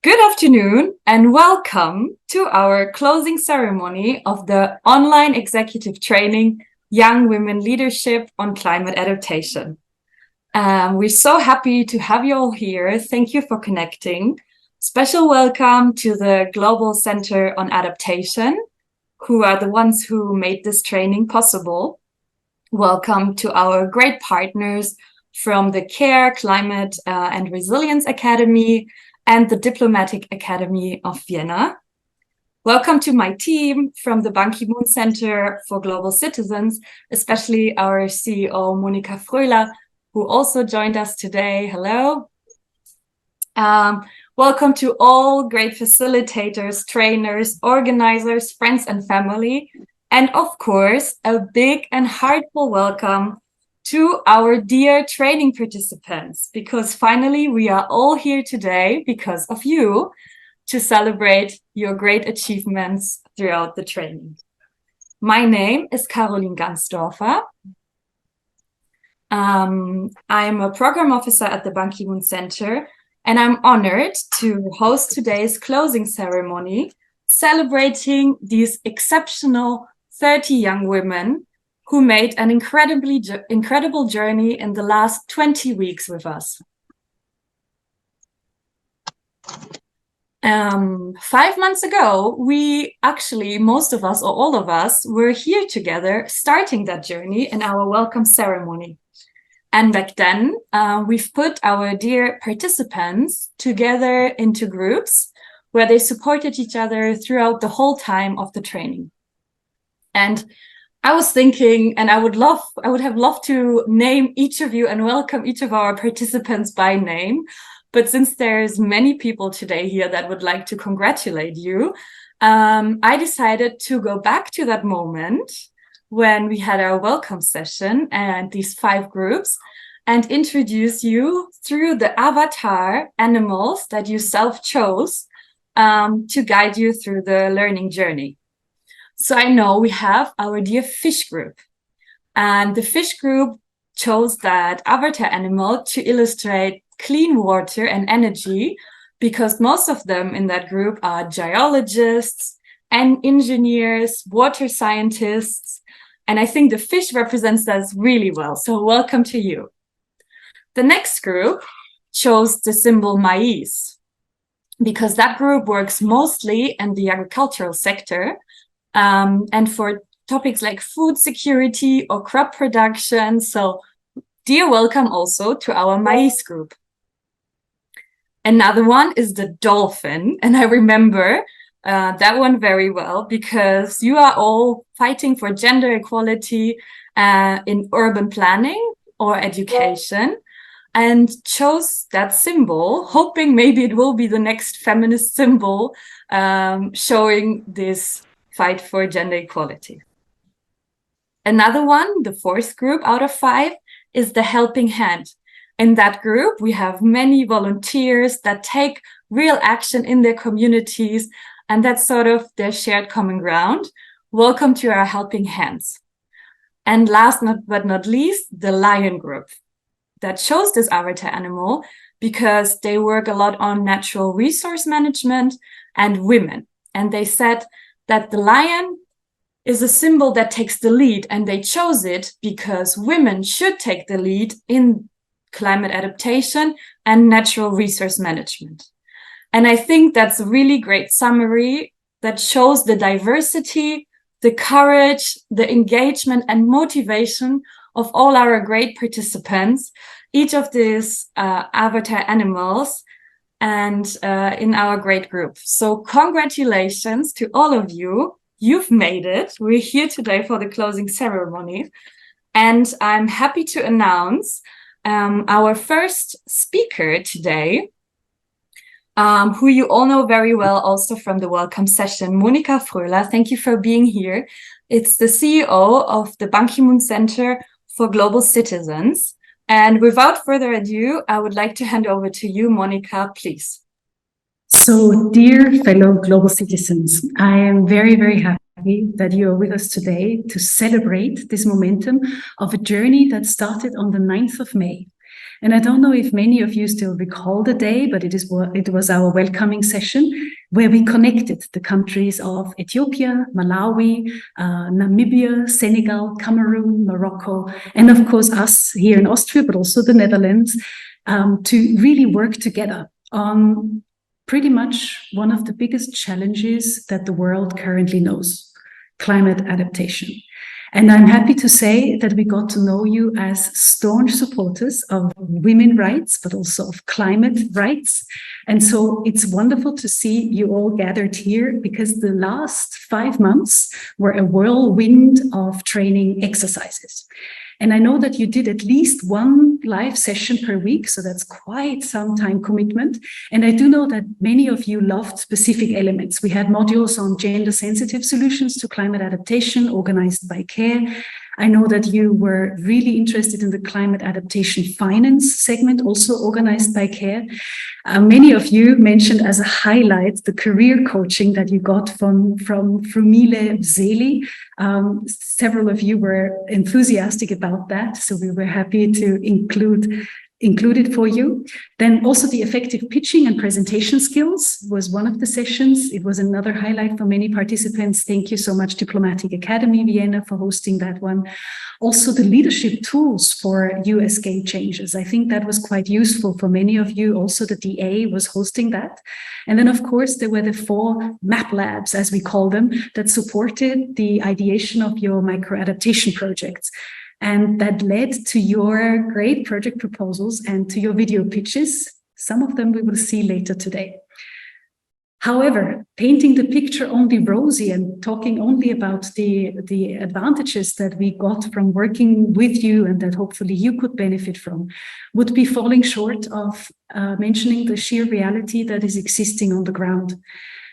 Good afternoon and welcome to our closing ceremony of the online executive training, Young Women Leadership on Climate Adaptation. We're so happy to have you all here. Thank you for connecting. Special welcome to the Global Center on Adaptation, who are the ones who made this training possible. Welcome to our great partners from the CARE Climate and Resilience Academy and the Diplomatic Academy of Vienna. Welcome to my team from the Ban Ki-moon Center for Global Citizens, especially our CEO, Monika Fröhler, who also joined us today. Hello. Welcome to all great facilitators, trainers, organizers, friends and family. And of course, a big and heartfelt welcome to our dear training participants, because finally we are all here today because of you to celebrate your great achievements throughout the training. My name is Caroline Gansdorfer. I'm a program officer at the Ban Ki-moon Center, and I'm honored to host today's closing ceremony, celebrating these exceptional 30 young women who made an incredible journey in the last 20 weeks with us. 5 months ago, we actually, most of us or all of us, were here together starting that journey in our welcome ceremony. And back then, we've put our dear participants together into groups where they supported each other throughout the whole time of the training. And I was thinking, and I would have loved to name each of you and welcome each of our participants by name. But since there's many people today here that would like to congratulate you, I decided to go back to that moment when we had our welcome session and these 5 groups and introduce you through the avatar animals that you self-chose to guide you through the learning journey. So I know we have our dear fish group, and the fish group chose that avatar animal to illustrate clean water and energy, because most of them in that group are geologists and engineers, water scientists, and I think the fish represents us really well. So welcome to you. The next group chose the symbol maize, because that group works mostly in the agricultural sector, and for topics like food security or crop production. So dear welcome also to our maize group. Another one is the dolphin, and I remember that one very well, because you are all fighting for gender equality in urban planning or education, and chose that symbol, hoping maybe it will be the next feminist symbol showing this fight for gender equality. Another one, the 4th group out of 5, is the helping hand. In that group, we have many volunteers that take real action in their communities, and that's sort of their shared common ground. Welcome to our helping hands. And last but not least, the lion group that chose this avatar animal because they work a lot on natural resource management and women. And they said that the lion is a symbol that takes the lead, and they chose it because women should take the lead in climate adaptation and natural resource management. And I think that's a really great summary that shows the diversity, the courage, the engagement and motivation of all our great participants, each of these avatar animals, and in our great group. So congratulations to all of you. You've made it. We're here today for the closing ceremony. And I'm happy to announce our first speaker today, who you all know very well also from the welcome session, Monika Fröhler. Thank you for being here. It's the CEO of the Ban Ki-moon Center for Global Citizens. And without further ado, I would like to hand over to you, Monika, please. So, dear fellow global citizens, I am very, very happy that you are with us today to celebrate this momentum of a journey that started on the 9th of May. And I don't know if many of you still recall the day, but it was our welcoming session where we connected the countries of Ethiopia, Malawi, Namibia, Senegal, Cameroon, Morocco, and of course us here in Austria, but also the Netherlands, to really work together on pretty much one of the biggest challenges that the world currently knows: climate adaptation. And I'm happy to say that we got to know you as staunch supporters of women's rights, but also of climate rights. And so it's wonderful to see you all gathered here, because the last 5 months were a whirlwind of training exercises. And I know that you did at least one live session per week, so that's quite some time commitment. And I do know that many of you loved specific elements. We had modules on gender-sensitive solutions to climate adaptation organized by CARE. I know that you were really interested in the climate adaptation finance segment, also organized by CARE. Many of you mentioned as a highlight the career coaching that you got from Frumile Zeli. Several of you were enthusiastic about that, so we were happy to include it for you. Then also the effective pitching and presentation skills was one of the sessions. It was another highlight for many participants. Thank you so much, Diplomatic Academy Vienna, for hosting that one. Also the leadership tools for US game changes. I think that was quite useful for many of you. Also the DA was hosting that. And then of course there were the 4 map labs, as we call them, that supported the ideation of your micro-adaptation projects. And that led to your great project proposals and to your video pitches. Some of them we will see later today. However, painting the picture only rosy and talking only about the advantages that we got from working with you and that hopefully you could benefit from would be falling short of mentioning the sheer reality that is existing on the ground.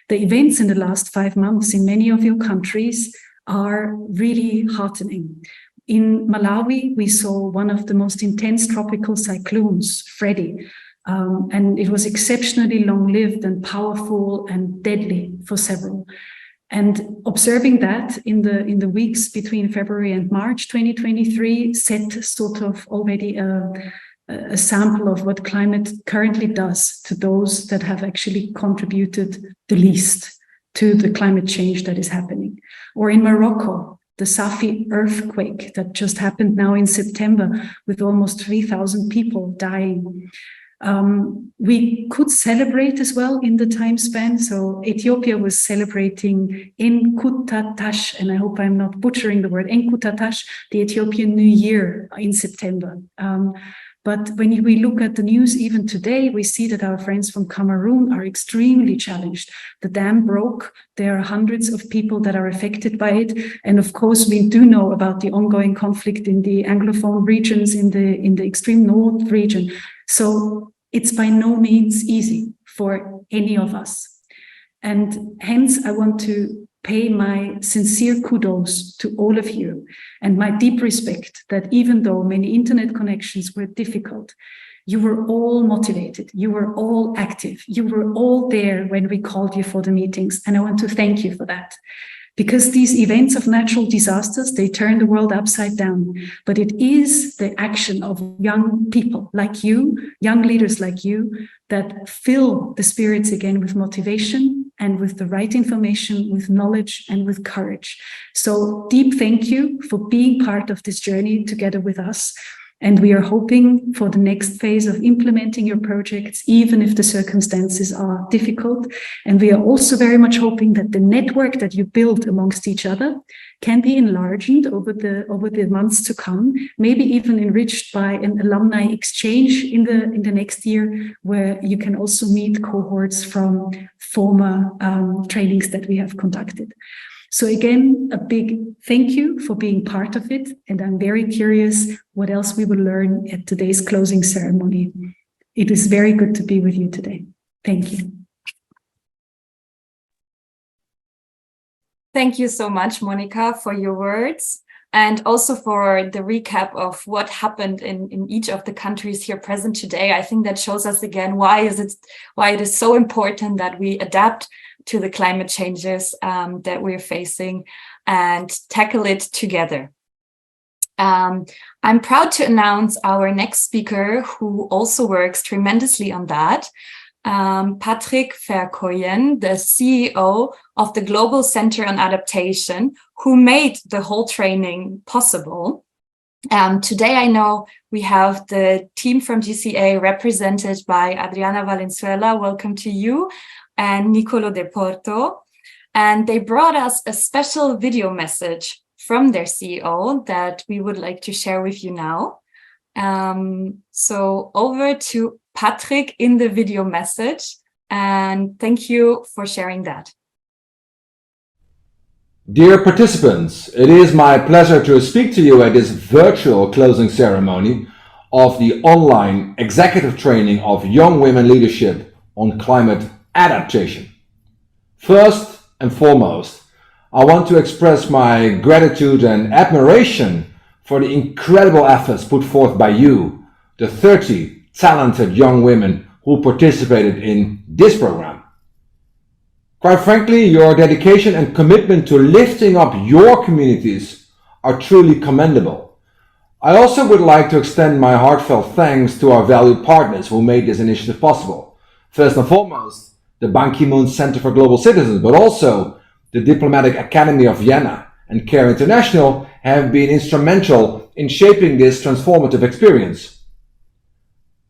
The events in the last 5 months in many of your countries are really heartening. In Malawi, we saw one of the most intense tropical cyclones, Freddy, and it was exceptionally long-lived and powerful and deadly for several. And observing that in the weeks between February and March 2023 set sort of already a sample of what climate currently does to those that have actually contributed the least to the climate change that is happening. Or in Morocco, the Safi earthquake that just happened now in September with almost 3,000 people dying. We could celebrate as well in the time span. So Ethiopia was celebrating Enkutatash, and I hope I'm not butchering the word, Enkutatash, the Ethiopian New Year in September. But when we look at the news even today, we see that our friends from Cameroon are extremely challenged. The dam broke. There are hundreds of people that are affected by it. And of course, we do know about the ongoing conflict in the Anglophone regions, in the extreme north region. So it's by no means easy for any of us. And hence, I want to pay my sincere kudos to all of you and my deep respect that even though many internet connections were difficult, you were all motivated, you were all active, you were all there when we called you for the meetings. And I want to thank you for that. Because these events of natural disasters, they turn the world upside down. But it is the action of young people like you, young leaders like you, that fill the spirits again with motivation and with the right information, with knowledge and with courage. So deep thank you for being part of this journey together with us. And we are hoping for the next phase of implementing your projects, even if the circumstances are difficult. And we are also very much hoping that the network that you build amongst each other can be enlarged over the months to come, maybe even enriched by an alumni exchange in the next year, where you can also meet cohorts from former trainings that we have conducted. So again, a big thank you for being part of it. And I'm very curious what else we will learn at today's closing ceremony. It is very good to be with you today. Thank you. Thank you so much, Monica, for your words and also for the recap of what happened in each of the countries here present today. I think that shows us again why it is so important that we adapt to the climate changes that we're facing and tackle it together. I'm proud to announce our next speaker, who also works tremendously on that. Patrick Verkoyen, the CEO of the Global Center on Adaptation, who made the whole training possible. Today, I know we have the team from GCA represented by Adriana Valenzuela, welcome to you, and Nicolo De Porto. And they brought us a special video message from their CEO that we would like to share with you now. So over to Patrick in the video message, and thank you for sharing that. Dear participants, it is my pleasure to speak to you at this virtual closing ceremony of the online executive training of young women leadership on climate adaptation. First and foremost, I want to express my gratitude and admiration for the incredible efforts put forth by you, the 30 talented young women who participated in this program. Quite frankly, your dedication and commitment to lifting up your communities are truly commendable. I also would like to extend my heartfelt thanks to our valued partners who made this initiative possible. First and foremost, the Ban Ki-moon Center for Global Citizens, but also the Diplomatic Academy of Vienna and CARE International have been instrumental in shaping this transformative experience.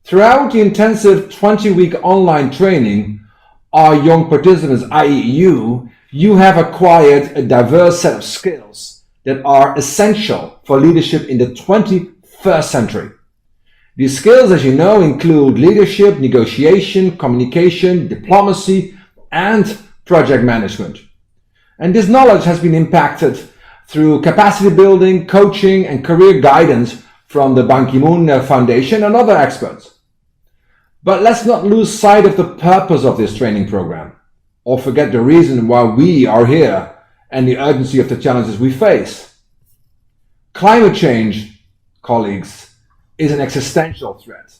Throughout the intensive 20-week online training, our young participants, i.e. you have acquired a diverse set of skills that are essential for leadership in the 21st century. These skills, as you know, include leadership, negotiation, communication, diplomacy, and project management. And this knowledge has been impacted through capacity building, coaching, and career guidance from the Ban Ki-moon Foundation and other experts. But let's not lose sight of the purpose of this training program, or forget the reason why we are here and the urgency of the challenges we face. Climate change, colleagues, is an existential threat.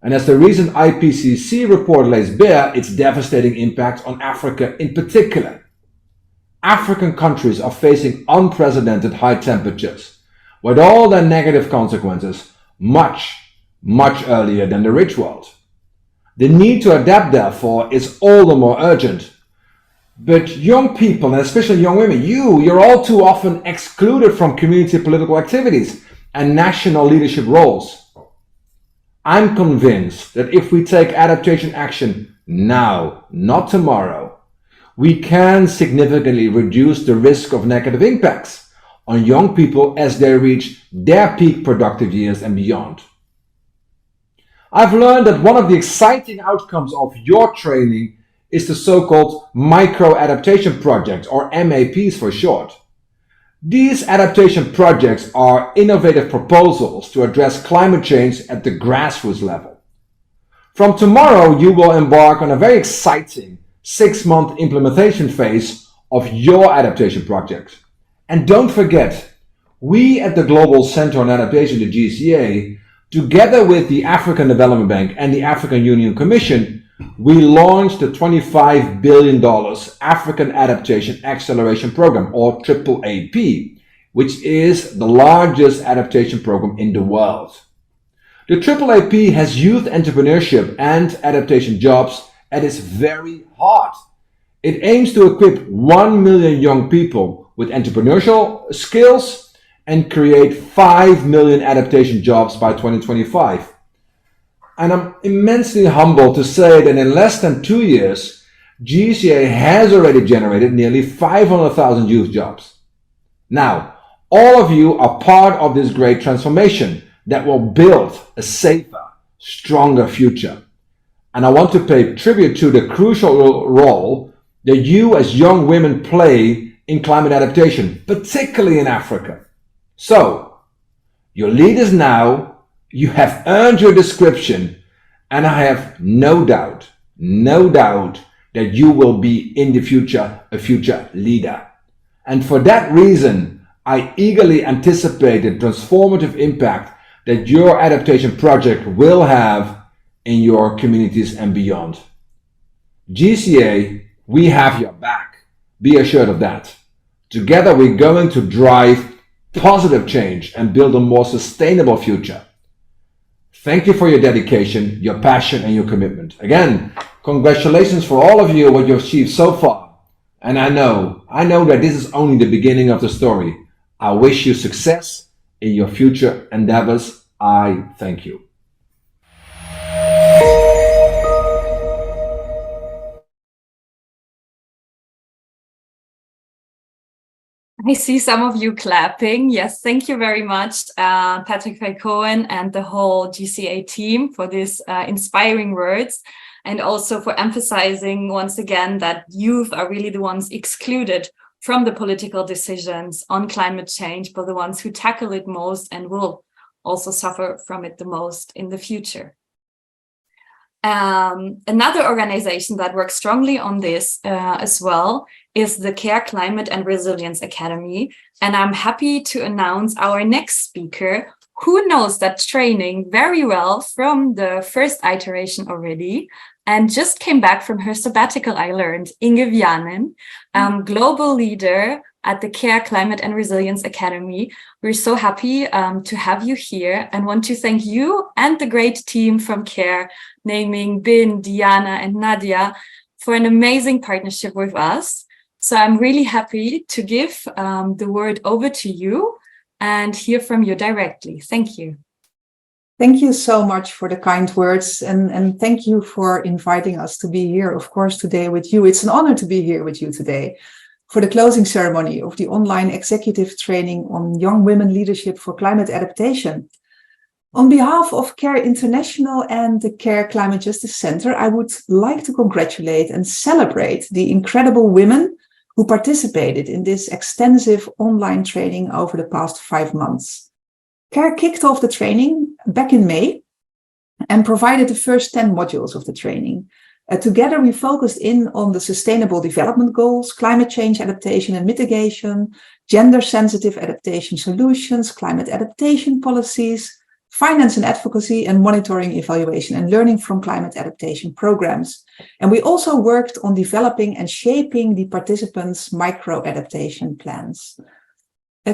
And as the recent IPCC report lays bare, its devastating impact on Africa in particular. African countries are facing unprecedented high temperatures, with all their negative consequences much earlier than the rich world. The need to adapt, therefore, is all the more urgent. But young people, and especially young women, you're all too often excluded from community political activities and national leadership roles. I'm convinced that if we take adaptation action now, not tomorrow, we can significantly reduce the risk of negative impacts on young people as they reach their peak productive years and beyond. I've learned that one of the exciting outcomes of your training is the so-called micro-adaptation projects, or MAPs for short. These adaptation projects are innovative proposals to address climate change at the grassroots level. From tomorrow, you will embark on a very exciting 6-month implementation phase of your adaptation projects. And don't forget, we at the Global Center on Adaptation, the GCA, together with the African Development Bank and the African Union Commission, we launched the $25 billion African Adaptation Acceleration Program, or AAAP, which is the largest adaptation program in the world. The AAAP has youth entrepreneurship and adaptation jobs at its very heart. It aims to equip 1 million young people with entrepreneurial skills and create 5 million adaptation jobs by 2025. And I'm immensely humbled to say that in less than 2 years, GCA has already generated nearly 500,000 youth jobs. Now, all of you are part of this great transformation that will build a safer, stronger future. And I want to pay tribute to the crucial role that you as young women play in climate adaptation, particularly in Africa. So, your leaders now, you have earned your description, and I have no doubt that you will be in the future a future leader. And for that reason, I eagerly anticipate the transformative impact that your adaptation project will have in your communities and beyond. GCA, we have your back. Be assured of that. Together we're going to drive positive change and build a more sustainable future. Thank you for your dedication, your passion, and your commitment. Again, congratulations for all of you, what you've achieved so far. And I know that this is only the beginning of the story. I wish you success in your future endeavors. I thank you. I see some of you clapping. Yes, thank you very much, Patrick Cohen and the whole GCA team for these inspiring words, and also for emphasizing once again that youth are really the ones excluded from the political decisions on climate change, but the ones who tackle it most and will also suffer from it the most in the future. Another organization that works strongly on this as well is the CARE Climate and Resilience Academy. And I'm happy to announce our next speaker, who knows that training very well from the first iteration already, and just came back from her sabbatical, I learned, Inge Vianen, global leader at the CARE Climate and Resilience Academy. We're so happy to have you here and want to thank you and the great team from CARE, naming Bin, Diana, and Nadia, for an amazing partnership with us. So I'm really happy to give the word over to you and hear from you directly. Thank you. Thank you so much for the kind words, and thank you for inviting us to be here, of course, today with you. It's an honor to be here with you today for the closing ceremony of the online executive training on young women leadership for climate adaptation. On behalf of CARE International and the CARE Climate Justice Center, I would like to congratulate and celebrate the incredible women who participated in this extensive online training over the past 5 months. CARE kicked off the training back in May and provided the first 10 modules of the training. Together, we focused in on the Sustainable Development Goals, climate change adaptation and mitigation, gender-sensitive adaptation solutions, climate adaptation policies, finance and advocacy, and monitoring, evaluation, and learning from climate adaptation programs. And we also worked on developing and shaping the participants' micro-adaptation plans.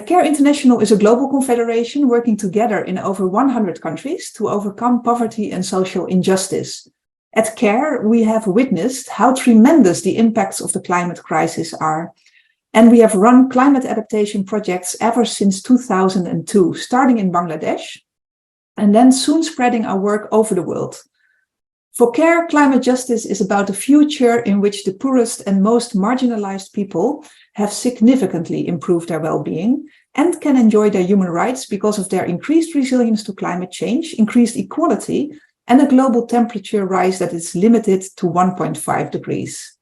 CARE International is a global confederation working together in over 100 countries to overcome poverty and social injustice. At CARE, we have witnessed how tremendous the impacts of the climate crisis are. And we have run climate adaptation projects ever since 2002, starting in Bangladesh, and then soon spreading our work over the world. For CARE, climate justice is about a future in which the poorest and most marginalized people have significantly improved their well-being and can enjoy their human rights because of their increased resilience to climate change, increased equality, and a global temperature rise that is limited to 1.5 degrees.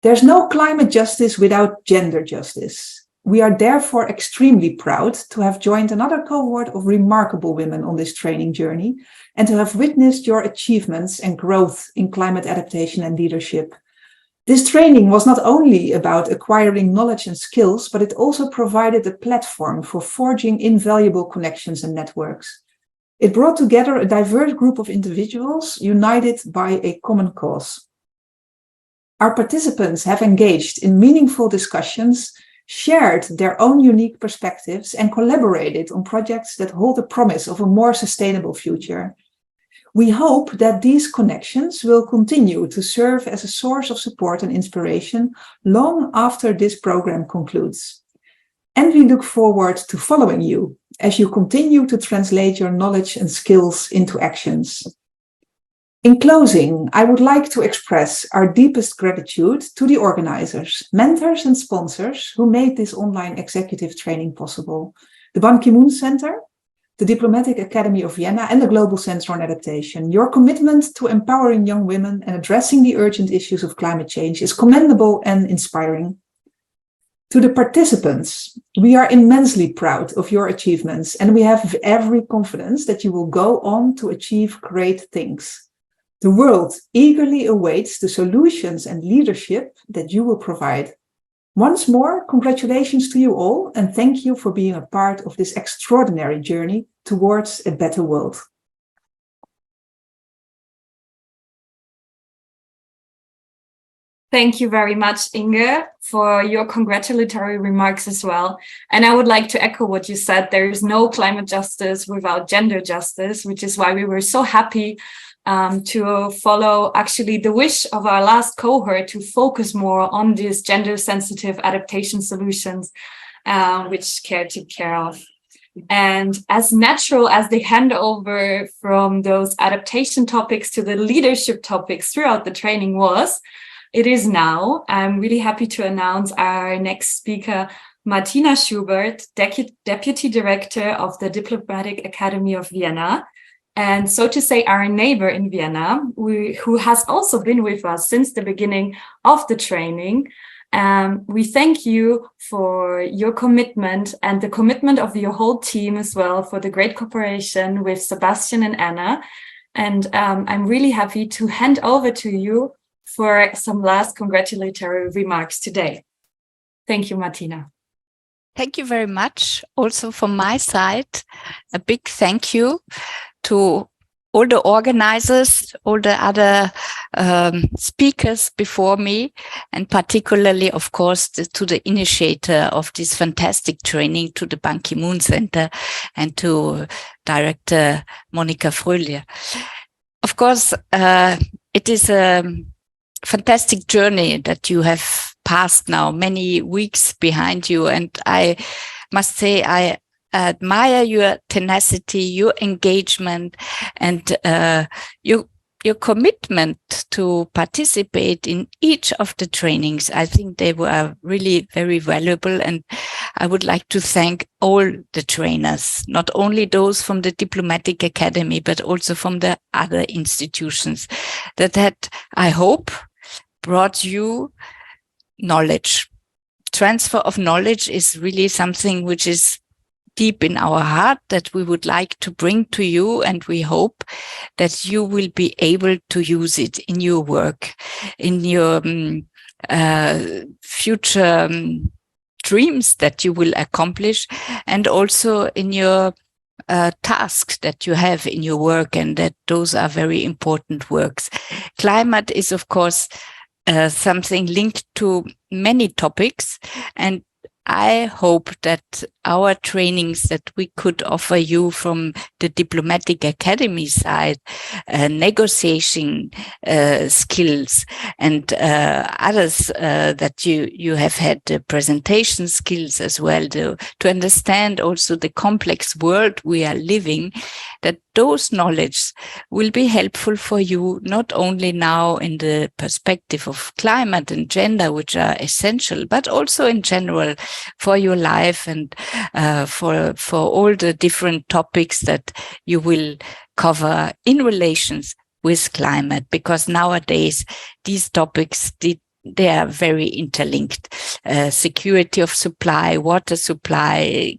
There's no climate justice without gender justice. We are therefore extremely proud to have joined another cohort of remarkable women on this training journey and to have witnessed your achievements and growth in climate adaptation and leadership. This training was not only about acquiring knowledge and skills, but it also provided a platform for forging invaluable connections and networks. It brought together a diverse group of individuals united by a common cause. Our participants have engaged in meaningful discussions, shared their own unique perspectives, and collaborated on projects that hold the promise of a more sustainable future. We hope that these connections will continue to serve as a source of support and inspiration long after this program concludes. And we look forward to following you as you continue to translate your knowledge and skills into actions. In closing, I would like to express our deepest gratitude to the organizers, mentors, and sponsors who made this online executive training possible: the Ban Ki-moon Center, the Diplomatic Academy of Vienna, and the Global Center on Adaptation. Your commitment to empowering young women and addressing the urgent issues of climate change is commendable and inspiring. To the participants, we are immensely proud of your achievements, and we have every confidence that you will go on to achieve great things. The world eagerly awaits the solutions and leadership that you will provide. Once more, congratulations to you all, and thank you for being a part of this extraordinary journey towards a better world. Thank you very much, Inge, for your congratulatory remarks as well. And I would like to echo what you said. There is no climate justice without gender justice, which is why we were so happy to follow actually the wish of our last cohort to focus more on these gender sensitive adaptation solutions, which CARE took care of. And as natural as the handover from those adaptation topics to the leadership topics throughout the training was, it is now. I'm really happy to announce our next speaker, Martina Schubert, Deputy Director of the Diplomatic Academy of Vienna, and so to say our neighbor in Vienna, who has also been with us since the beginning of the training. We thank you for your commitment and the commitment of your whole team as well for the great cooperation with Sebastian and Anna. And I'm really happy to hand over to you for some last congratulatory remarks today. Thank you, Martina. Thank you very much. Also from my side, a big thank you to all the organizers, all the other speakers before me, and particularly, of course, to the initiator of this fantastic training, to the Ban Ki-moon Center, and to Director Monika Fröhlich. Of course, it is a fantastic journey that you have passed now, many weeks behind you. And I must say, I admire your tenacity, your engagement, and your commitment to participate in each of the trainings. I think they were really very valuable. And I would like to thank all the trainers, not only those from the Diplomatic Academy, but also from the other institutions that I hope, brought you knowledge. Transfer of knowledge is really something which is deep in our heart that we would like to bring to you, and we hope that you will be able to use it in your work, in your future dreams that you will accomplish, and also in your tasks that you have in your work, and that those are very important works. Climate is, of course, something linked to many topics, and I hope that our trainings that we could offer you from the Diplomatic Academy side, negotiation skills, and others that you have had presentation skills as well, to understand also the complex world we are living, that those knowledge will be helpful for you, not only now in the perspective of climate and gender, which are essential, but also in general for your life and for all the different topics that you will cover in relations with climate, because nowadays these topics, they are very interlinked. Security of supply, water supply,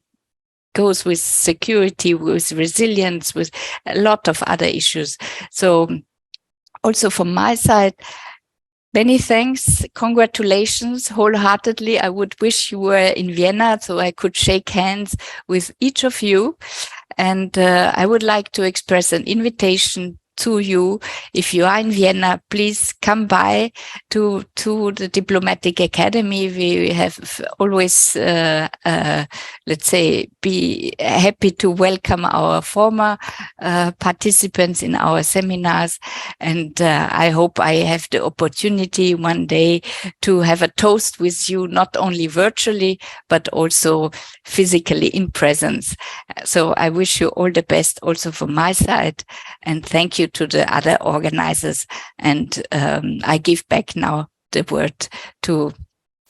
goes with security, with resilience, with a lot of other issues. So also from my side, many thanks, congratulations wholeheartedly. I would wish you were in Vienna so I could shake hands with each of you. And I would like to express an invitation to you. If you are in Vienna, please come by to the Diplomatic Academy. We have always, let's say, be happy to welcome our former participants in our seminars. And I hope I have the opportunity one day to have a toast with you, not only virtually, but also physically in presence. So I wish you all the best also from my side. And thank you to the other organizers. And I give back now the word to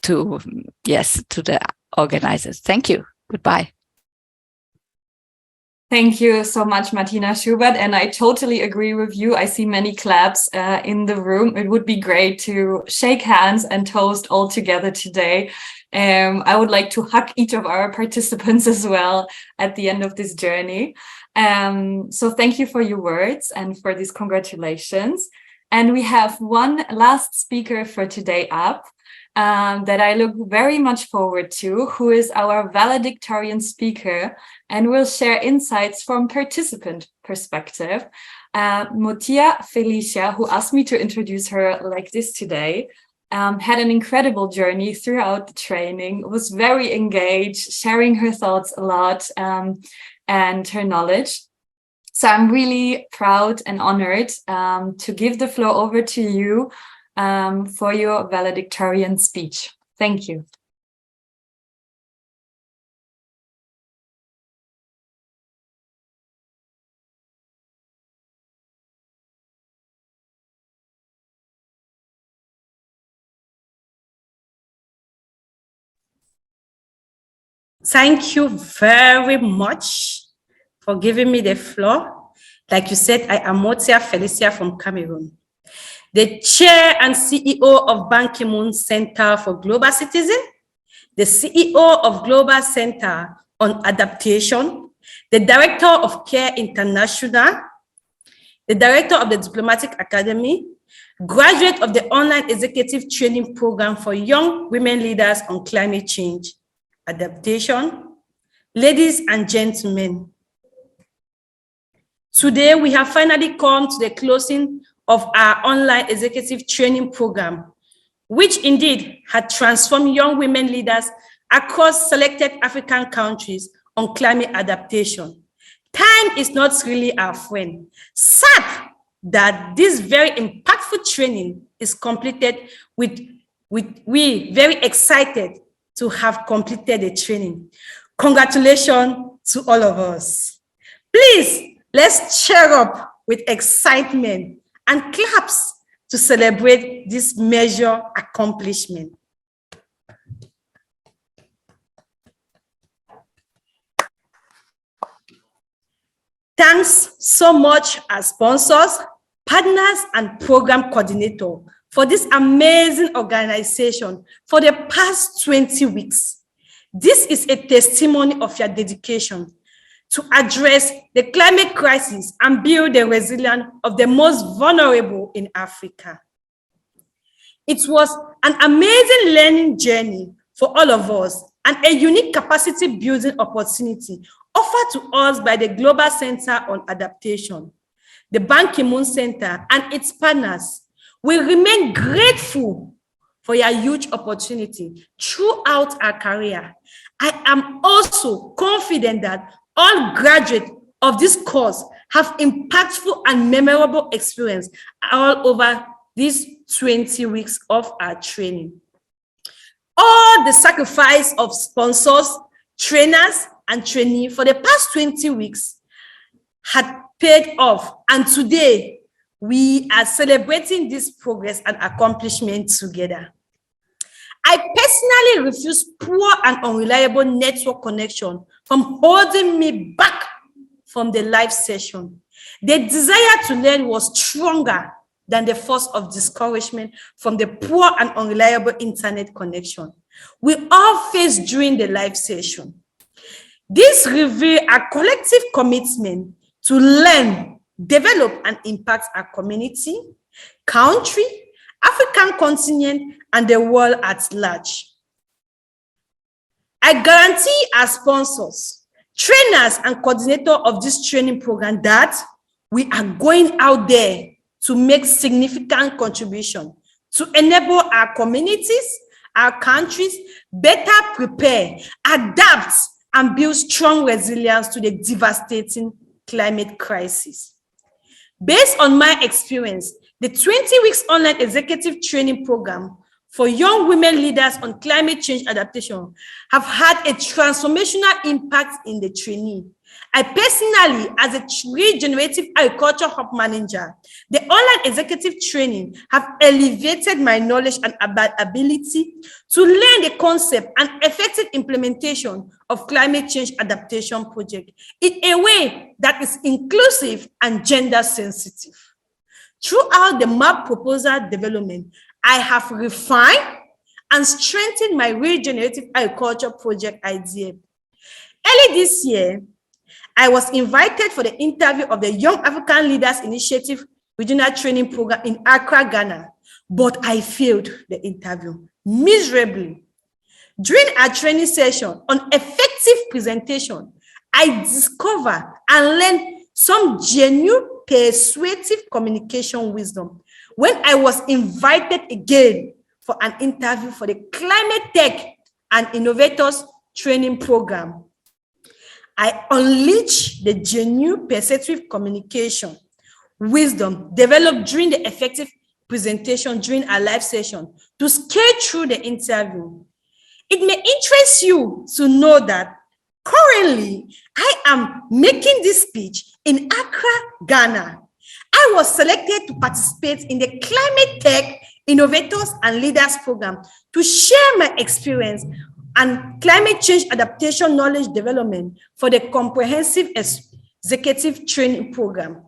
the organizers. Thank you. Goodbye. Thank you so much, Martina Schubert. And I totally agree with you. I see many claps in the room. It would be great to shake hands and toast all together today. I would like to hug each of our participants as well at the end of this journey. So thank you for your words and for these congratulations. And we have one last speaker for today up that I look very much forward to, who is our valedictorian speaker and will share insights from participant perspective. Motia Felicia, who asked me to introduce her like this today. had an incredible journey throughout the training, was very engaged, sharing her thoughts a lot and her knowledge. So I'm really proud and honored to give the floor over to you for your valedictorian speech. Thank you. Thank you very much for giving me the floor. Like you said, I am Motia Felicia from Cameroon, the chair and CEO of Ban Ki-moon Center for Global Citizen, the CEO of Global Center on Adaptation, the director of CARE International, the director of the Diplomatic Academy, graduate of the online executive training program for young women leaders on climate change adaptation. Ladies and gentlemen, today we have finally come to the closing of our online executive training program, which indeed had transformed young women leaders across selected African countries on climate adaptation. Time is not really our friend. Sad that this very impactful training is completed with we very excited to have completed the training. Congratulations to all of us. Please, let's cheer up with excitement and claps to celebrate this major accomplishment. Thanks so much as sponsors, partners, and program coordinator for this amazing organization for the past 20 weeks. This is a testimony of your dedication to address the climate crisis and build the resilience of the most vulnerable in Africa. It was an amazing learning journey for all of us and a unique capacity building opportunity offered to us by the Global Center on Adaptation, the Ban Ki-moon Center, and its partners. We remain grateful for your huge opportunity throughout our career. I am also confident that all graduates of this course have impactful and memorable experience all over these 20 weeks of our training. All the sacrifice of sponsors, trainers, and trainees for the past 20 weeks had paid off, and today we are celebrating this progress and accomplishment together. I personally refuse poor and unreliable network connection from holding me back from the live session. The desire to learn was stronger than the force of discouragement from the poor and unreliable internet connection we all faced during the live session. This reveals our collective commitment to learn, develop, and impact our community, country, African continent, and the world at large. I guarantee our sponsors, trainers, and coordinators of this training program that we are going out there to make significant contribution to enable our communities, our countries better prepare, adapt, and build strong resilience to the devastating climate crisis. Based on my experience, the 20 weeks online executive training program for young women leaders on climate change adaptation have had a transformational impact in the trainee. I personally, as a regenerative agriculture hub manager, the online executive training have elevated my knowledge and ability to learn the concept and effective implementation of climate change adaptation project in a way that is inclusive and gender sensitive. Throughout the map proposal development, I have refined and strengthened my regenerative agriculture project idea. Early this year, I was invited for the interview of the Young African Leaders Initiative Regional Training Program in Accra, Ghana, but I failed the interview miserably. During our training session on effective presentation, I discovered and learned some genuine persuasive communication wisdom when I was invited again for an interview for the Climate Tech and Innovators Training Program. I unleash the genuine perceptive communication wisdom developed during the effective presentation during a live session to scale through the interview. It may interest you to know that currently I am making this speech in Accra, Ghana. I was selected to participate in the Climate Tech Innovators and Leaders Program to share my experience and climate change adaptation knowledge development for the comprehensive executive training program.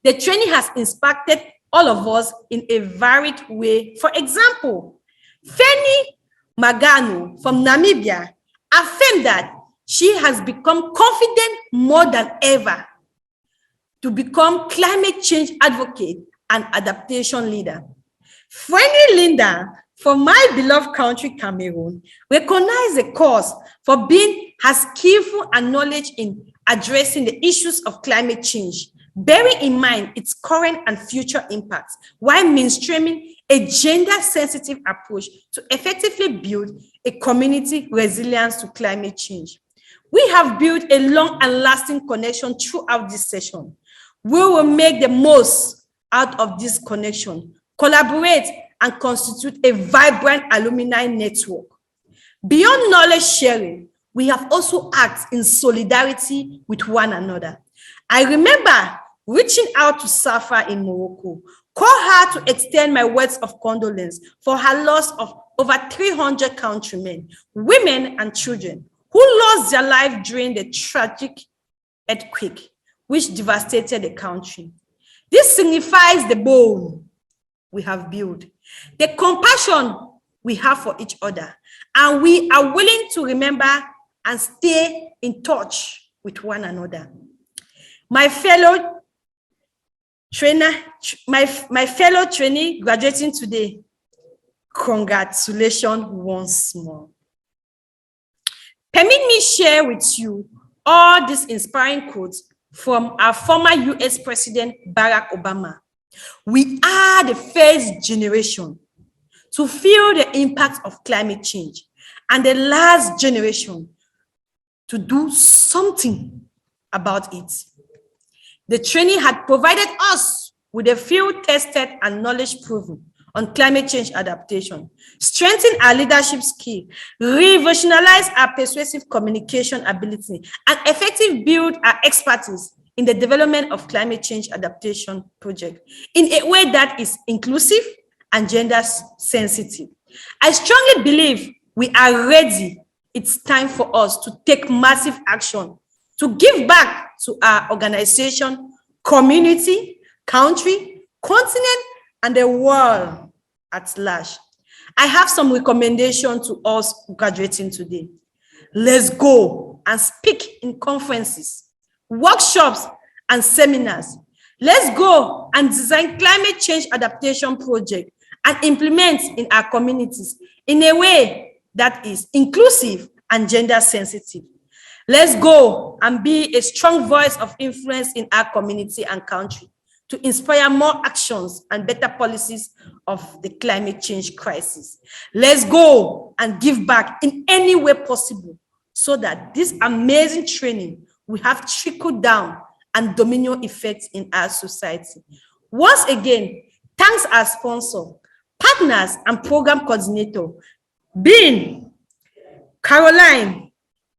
The training has impacted all of us in a varied way. For example, Fanny Magano from Namibia affirmed that she has become confident more than ever to become climate change advocate and adaptation leader. Fanny Linda from my beloved country, Cameroon, recognized the cause for being as skillful and knowledge in addressing the issues of climate change, bearing in mind its current and future impacts, while mainstreaming a gender-sensitive approach to effectively build a community resilience to climate change. We have built a long and lasting connection throughout this session. We will make the most out of this connection, collaborate, and constitute a vibrant alumni network. Beyond knowledge sharing, we have also acted in solidarity with one another. I remember reaching out to Safa in Morocco, call her to extend my words of condolence for her loss of over 300 countrymen, women, and children who lost their life during the tragic earthquake, which devastated the country. This signifies the bond we have built, the compassion we have for each other, and we are willing to remember and stay in touch with one another. My fellow trainee graduating today, congratulations once more. Permit me share with you all these inspiring quotes from our former US President Barack Obama. We are the first generation to feel the impact of climate change and the last generation to do something about it. The training had provided us with a field-tested and knowledge-proven on climate change adaptation, strengthen our leadership skill, revolutionalize our persuasive communication ability, and effectively build our expertise in the development of climate change adaptation project in a way that is inclusive and gender sensitive. I strongly believe we are ready. It's time for us to take massive action to give back to our organization, community, country, continent, and the world at large. I have some recommendations to us graduating today. Let's go and speak in conferences, workshops, and seminars. Let's go and design climate change adaptation project and implement in our communities in a way that is inclusive and gender sensitive. Let's go and be a strong voice of influence in our community and country to inspire more actions and better policies of the climate change crisis. Let's go and give back in any way possible so that this amazing training will have trickled down and domino effects in our society. Once again, thanks our sponsor, partners, and program coordinator, being Caroline,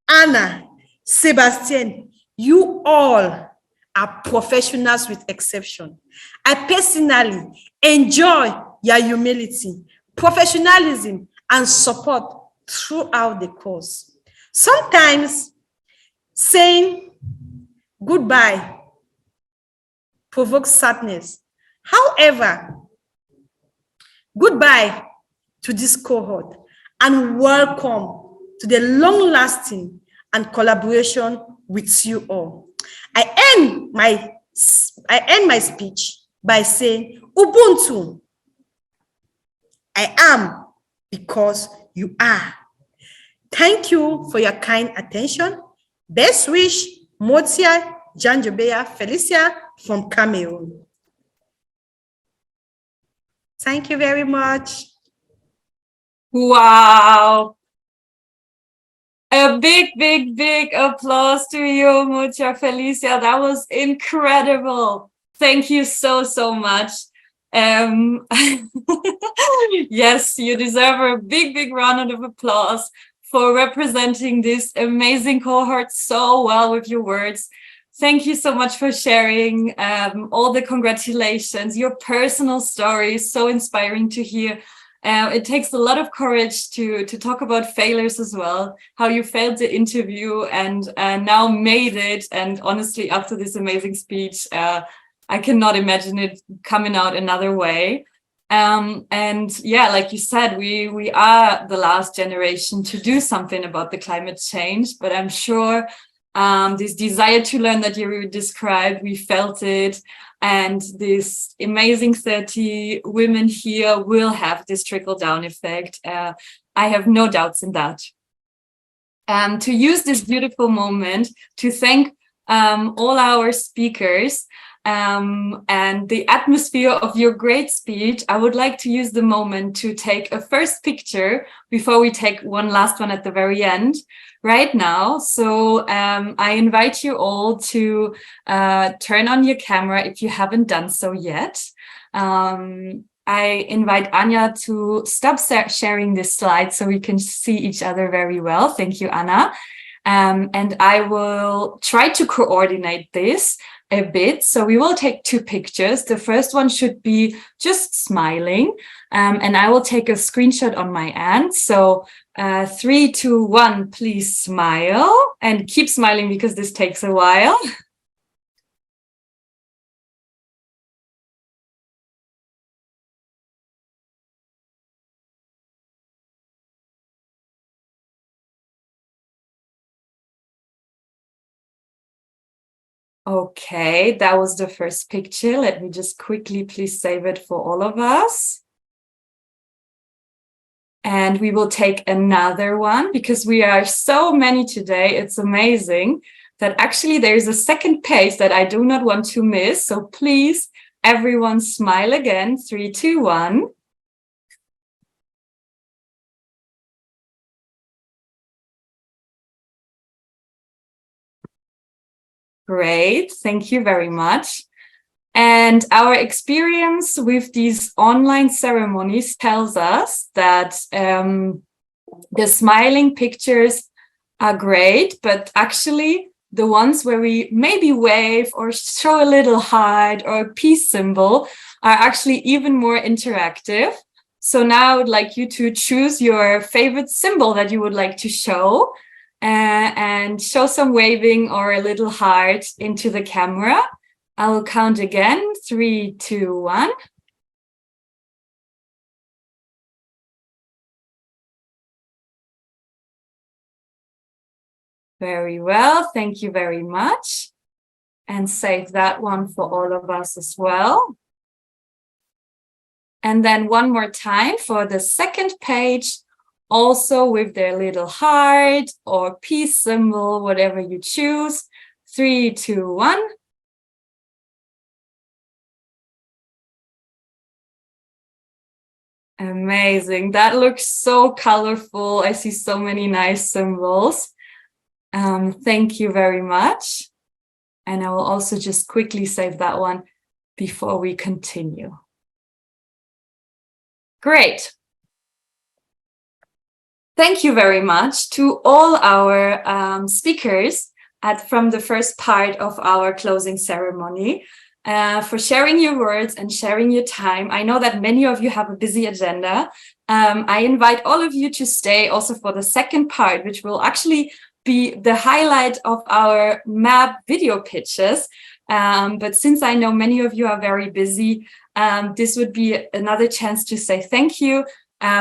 Anna, Sebastian. You all are professionals with exception. I personally enjoy your humility, professionalism, and support throughout the course. Sometimes saying goodbye provokes sadness. However, goodbye to this cohort and welcome to the long-lasting and collaboration with you all. I end my speech by saying, Ubuntu, I am because you are. Thank you for your kind attention. Best wish, Motia Janjobeya Felicia from Cameroon. Thank you very much. Wow. A big, big, big applause to you, Mucha Felicia. That was incredible. Thank you so, so much. Yes, you deserve a big, big round of applause for representing this amazing cohort so well with your words. Thank you so much for sharing all the congratulations, your personal story, so inspiring to hear. It takes a lot of courage to talk about failures as well, how you failed the interview and now made it. And honestly, after this amazing speech, I cannot imagine it coming out another way. And yeah, like you said, we are the last generation to do something about the climate change, but I'm sure this desire to learn that you described, we felt it. And this amazing 30 women here will have this trickle-down effect. I have no doubts in that. To use this beautiful moment to thank all our speakers and the atmosphere of your great speech, I would like to use the moment to take a first picture before we take one last one at the very end right now. So I invite you all to turn on your camera if you haven't done so yet. I invite Anya to stop sharing this slide so we can see each other very well. Thank you, Anna. And I will try to coordinate this a bit. So we will take two pictures. The first one should be just smiling. And I will take a screenshot on my end. So 3, 2, 1, please smile and keep smiling because this takes a while. Okay, that was the first picture. Let me just quickly please save it for all of us. And we will take another one because we are so many today. It's amazing that actually there's a second page that I do not want to miss. So please, everyone smile again. 3, 2, 1. Great, thank you very much. And our experience with these online ceremonies tells us that the smiling pictures are great, but actually the ones where we maybe wave or show a little heart or a peace symbol are actually even more interactive. So now I would like you to choose your favorite symbol that you would like to show and show some waving or a little heart into the camera. I will count again. 3, 2, 1. Very well. Thank you very much. And save that one for all of us as well. And then one more time for the second page, also with their little heart or peace symbol, whatever you choose. 3, 2, 1. Amazing. That looks so colorful. I see so many nice symbols. Thank you very much. And I will also just quickly save that one before we continue. Great. Thank you very much to all our speakers from the first part of our closing ceremony. For sharing your words and sharing your time. I know that many of you have a busy agenda. I invite all of you to stay also for the second part, which will actually be the highlight of our map video pitches. But since I know many of you are very busy, this would be another chance to say thank you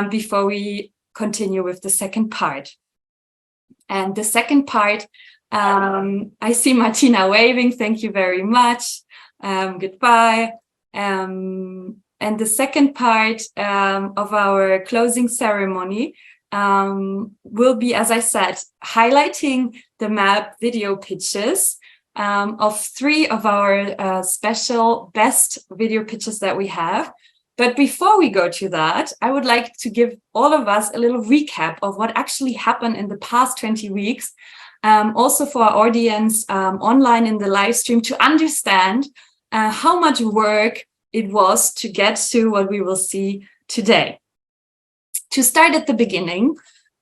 before we continue with the second part. And the second part, I see Martina waving. Thank you very much. Goodbye. And the second part of our closing ceremony will be, as I said, highlighting the map video pitches of 3 of our special best video pitches that we have. But before we go to that, I would like to give all of us a little recap of what actually happened in the past 20 weeks, also for our audience online in the live stream, to understand how much work it was to get to what we will see today. To start at the beginning,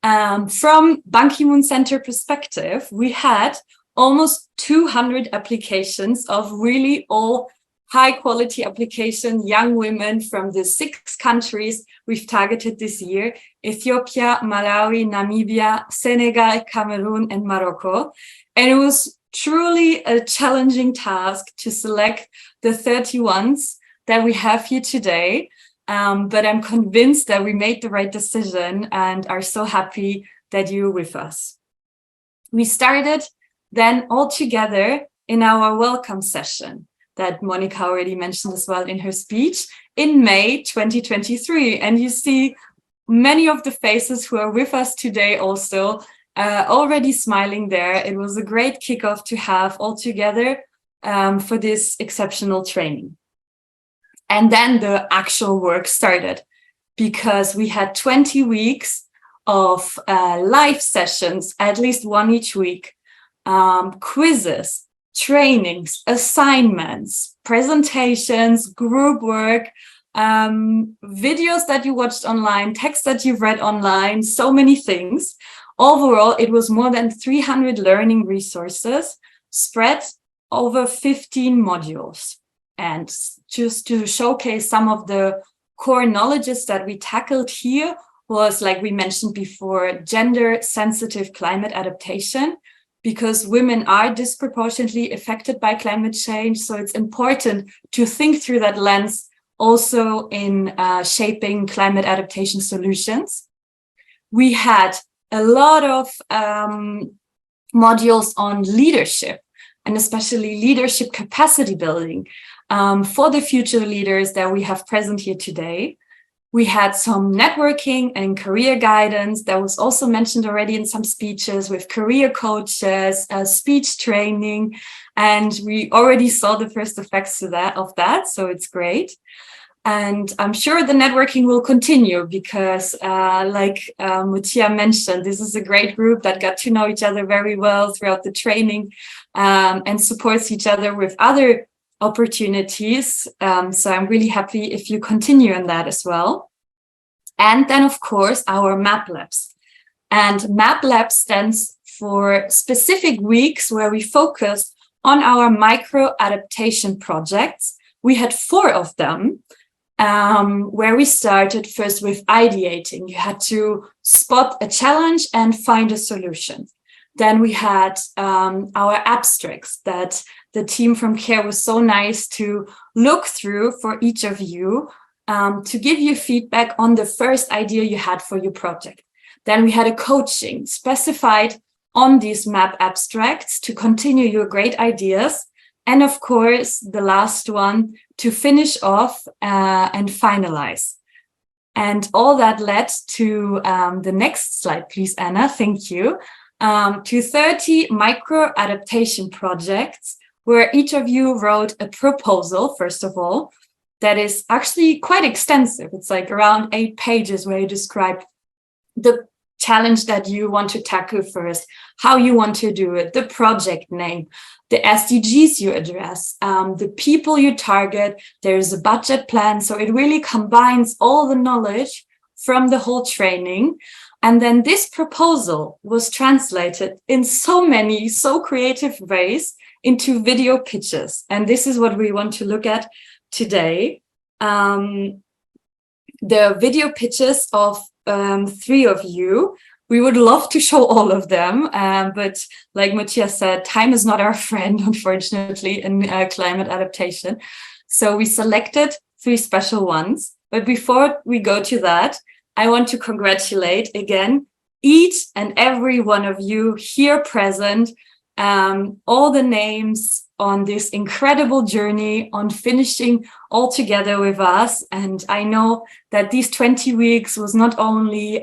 from Ban Ki-moon Center perspective, we had almost 200 applications of really all high quality application, young women from the 6 countries we've targeted this year: Ethiopia, Malawi, Namibia, Senegal, Cameroon, and Morocco. And it was truly a challenging task to select the 30 ones that we have here today. But I'm convinced that we made the right decision and are so happy that you're with us. We started then all together in our welcome session that Monica already mentioned as well in her speech in May 2023. And you see many of the faces who are with us today also already smiling there. It was a great kickoff to have all together for this exceptional training. And then the actual work started, because we had 20 weeks of live sessions, at least one each week, quizzes, trainings, assignments, presentations, group work, videos that you watched online, texts that you've read online, so many things. Overall, it was more than 300 learning resources spread over 15 modules. And just to showcase some of the core knowledges that we tackled here was, like we mentioned before, gender-sensitive climate adaptation, because women are disproportionately affected by climate change. So it's important to think through that lens also in shaping climate adaptation solutions. We had a lot of modules on leadership, and especially leadership capacity building for the future leaders that we have present here today. We had some networking and career guidance that was also mentioned already in some speeches, with career coaches, speech training, and we already saw the first effects of that, so it's great. And I'm sure the networking will continue because, like Mutia mentioned, this is a great group that got to know each other very well throughout the training and supports each other with other opportunities. So I'm really happy if you continue on that as well. And then, of course, our MAP Labs. And MAP Lab stands for specific weeks where we focused on our micro adaptation projects. We had 4 of them. Where we started first with ideating. You had to spot a challenge and find a solution. Then we had our abstracts that the team from CARE was so nice to look through for each of you to give you feedback on the first idea you had for your project. Then we had a coaching specified on these MAP abstracts to continue your great ideas. And of course, the last one to finish off and finalize. And all that led to the next slide, please, Anna. Thank you. To 30 micro adaptation projects, where each of you wrote a proposal, first of all, that is actually quite extensive. It's like around 8 pages where you describe the challenge that you want to tackle first, how you want to do it, the project name, the SDGs you address, the people you target. There's a budget plan. So it really combines all the knowledge from the whole training. And then this proposal was translated in so many, so creative ways into video pitches. And this is what we want to look at today. The video pitches of 3 of you. We would love to show all of them, but like Mutia said, time is not our friend, unfortunately, in climate adaptation. So we selected 3 special ones. But before we go to that, I want to congratulate again each and every one of you here present, all the names on this incredible journey on finishing all together with us. And I know that these 20 weeks was not only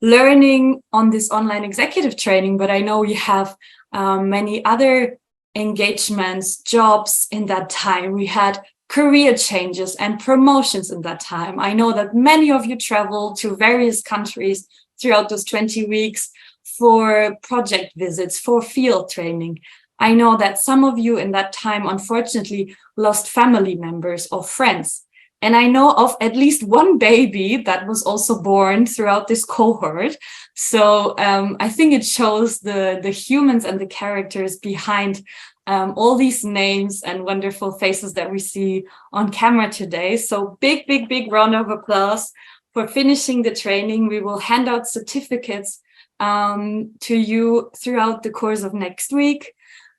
learning on this online executive training, but I know you have many other engagements, jobs in that time. We had career changes and promotions in that time. I know that many of you traveled to various countries throughout those 20 weeks for project visits, for field training. I know that some of you in that time, unfortunately, lost family members or friends. And I know of at least one baby that was also born throughout this cohort. So I think it shows the humans and the characters behind all these names and wonderful faces that we see on camera today. So big, big, big round of applause for finishing the training. We will hand out certificates to you throughout the course of next week.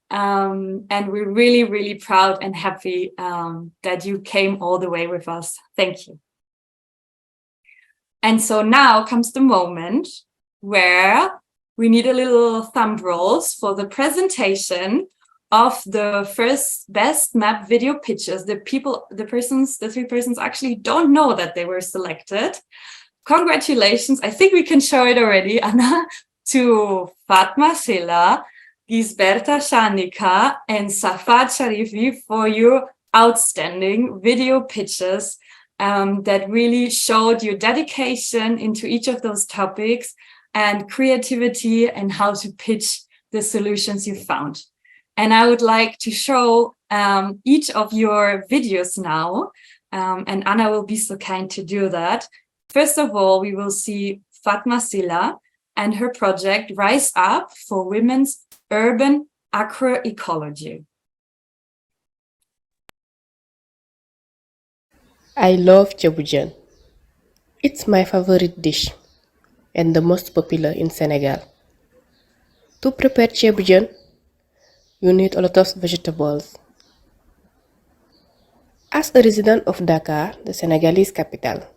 And we're really, really proud and happy that you came all the way with us. Thank you. And so now comes the moment where we need a little thumb rolls for the presentation of the first best map video pitches. The three persons actually don't know that they were selected. Congratulations. I think we can show it already, Anna, to Fatma Sela, Gisberta Shanika, and Safad Sharifi for your outstanding video pitches that really showed your dedication into each of those topics and creativity and how to pitch the solutions you found. And I would like to show each of your videos now, and Anna will be so kind to do that. First of all, we will see Fatma Sila and her project Rise Up for Women's Urban Agroecology. I love cebujan. It's my favorite dish and the most popular in Senegal. To prepare cebujan, you need a lot of vegetables. As a resident of Dakar, the Senegalese capital,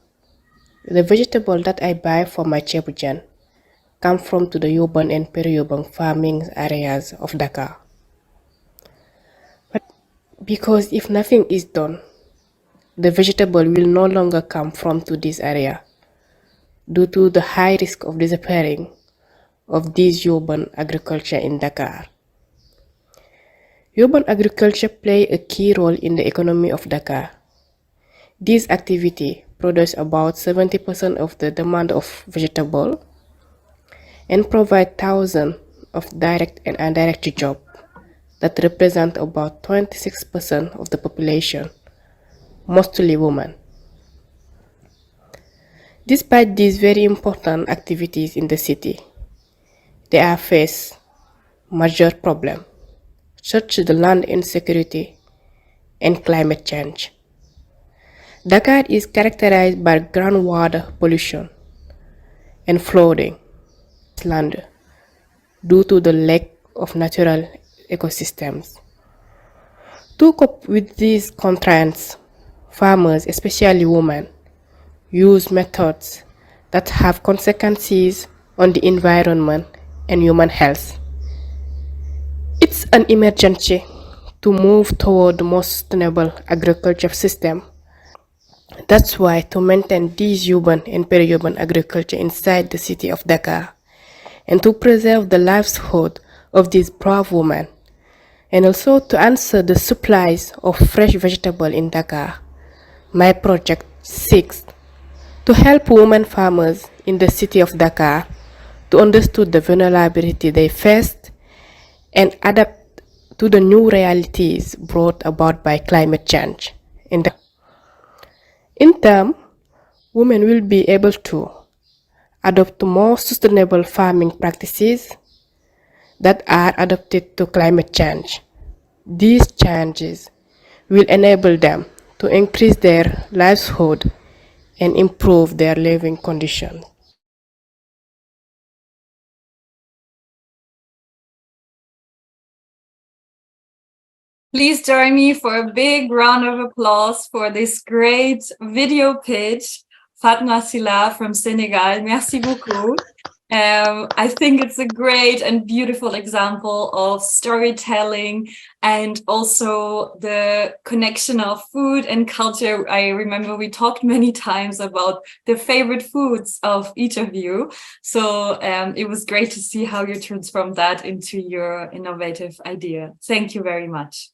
the vegetable that I buy for my cebujan come from to the urban and peri-urban farming areas of Dakar. But because if nothing is done, the vegetable will no longer come from to this area due to the high risk of disappearing of this urban agriculture in Dakar. Urban agriculture play a key role in the economy of Dakar. This activity produces about 70% of the demand of vegetable and provide thousands of direct and indirect jobs that represent about 26% of the population, mostly women. Despite these very important activities in the city, they are faced major problems such as the land insecurity and climate change. Dakar is characterized by groundwater pollution and flooding land due to the lack of natural ecosystems. To cope with these constraints, farmers, especially women, use methods that have consequences on the environment and human health. It's an emergency to move toward the most sustainable agriculture system. That's why to maintain this urban and peri-urban agriculture inside the city of Dakar and to preserve the livelihood of these brave women and also to answer the supplies of fresh vegetable in Dakar, my project seeks to help women farmers in the city of Dakar to understand the vulnerability they faced and adapt to the new realities brought about by climate change. In turn, women will be able to adopt more sustainable farming practices that are adapted to climate change. These changes will enable them to increase their livelihood and improve their living conditions. Please join me for a big round of applause for this great video pitch, Fatma Sila from Senegal. Merci beaucoup. I think it's a great and beautiful example of storytelling and also the connection of food and culture. I remember we talked many times about the favorite foods of each of you. So it was great to see how you transformed that into your innovative idea. Thank you very much.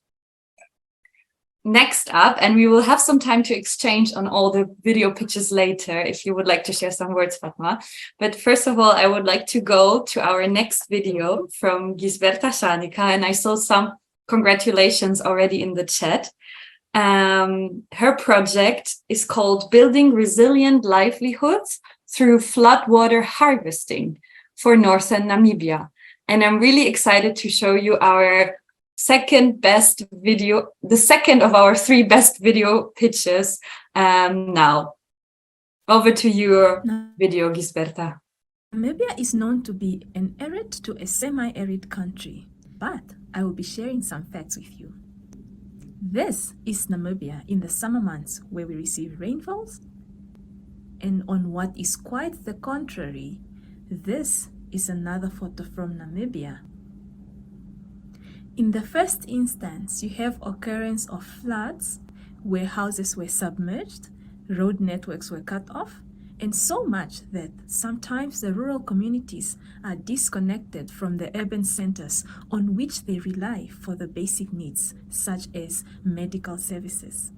next up, and we will have some time to exchange on all the video pitches later if you would like to share some words, Fatma. But first of all, I would like to go to our next video from Gisberta Shanika, and I saw some congratulations already in the chat. Her project is called Building Resilient Livelihoods Through Floodwater Harvesting for Northern Namibia. And I'm really excited to show you our second best video, the second of our 3 best video pitches now. Over to your video, Gisberta. Namibia is known to be an arid to a semi-arid country, but I will be sharing some facts with you. This is Namibia in the summer months where we receive rainfalls, and on what is quite the contrary, this is another photo from Namibia. In the first instance, you have occurrence of floods where houses were submerged, road networks were cut off, and so much that sometimes the rural communities are disconnected from the urban centers on which they rely for the basic needs, such as medical services.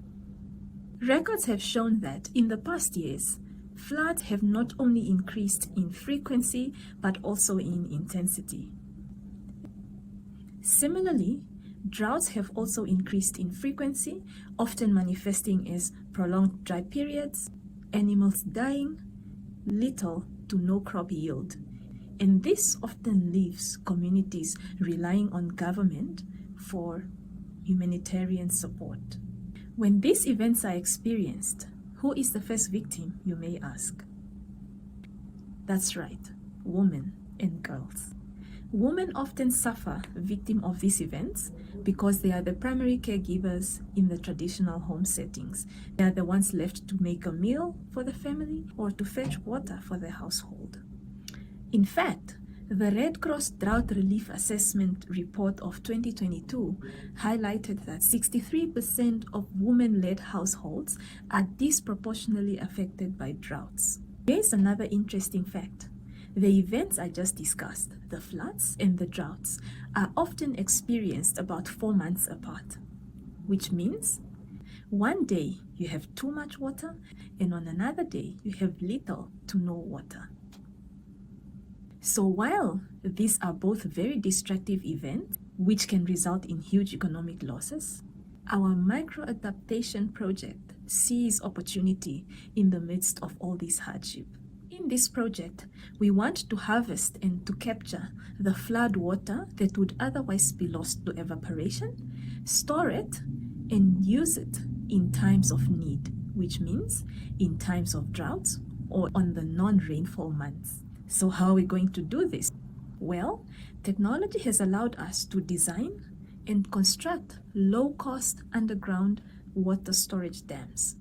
Records have shown that in the past years, floods have not only increased in frequency, but also in intensity. Similarly, droughts have also increased in frequency, often manifesting as prolonged dry periods, animals dying, little to no crop yield. And this often leaves communities relying on government for humanitarian support. When these events are experienced, who is the first victim, you may ask? That's right, women and girls. Women often suffer victim of these events because they are the primary caregivers in the traditional home settings. They are the ones left to make a meal for the family or to fetch water for the household. In fact, the Red Cross Drought Relief Assessment Report of 2022 highlighted that 63% of women-led households are disproportionately affected by droughts. Here's another interesting fact. The events I just discussed, the floods and the droughts, are often experienced about 4 months apart, which means one day you have too much water and on another day you have little to no water. So while these are both very destructive events, which can result in huge economic losses, our micro-adaptation project sees opportunity in the midst of all this hardship. In this project, we want to harvest and to capture the flood water that would otherwise be lost to evaporation, store it, and use it in times of need, which means in times of droughts or on the non-rainfall months. So how are we going to do this? Well, technology has allowed us to design and construct low-cost underground water storage dams.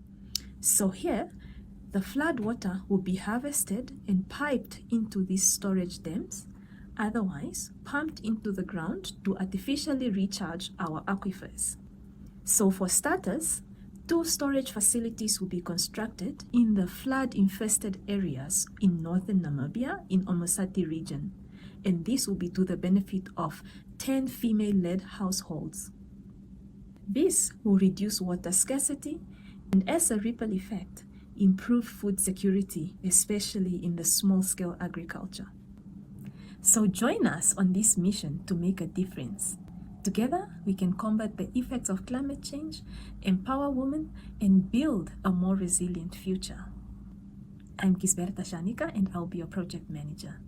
So here, the flood water will be harvested and piped into these storage dams, otherwise pumped into the ground to artificially recharge our aquifers. So for starters, 2 storage facilities will be constructed in the flood-infested areas in northern Namibia in Omusati region, and this will be to the benefit of 10 female-led households. This will reduce water scarcity and, as a ripple effect, improve food security, especially in the small-scale agriculture. So join us on this mission to make a difference. Together, we can combat the effects of climate change, empower women, and build a more resilient future. I'm Gisberta Shanika, and I'll be your project manager.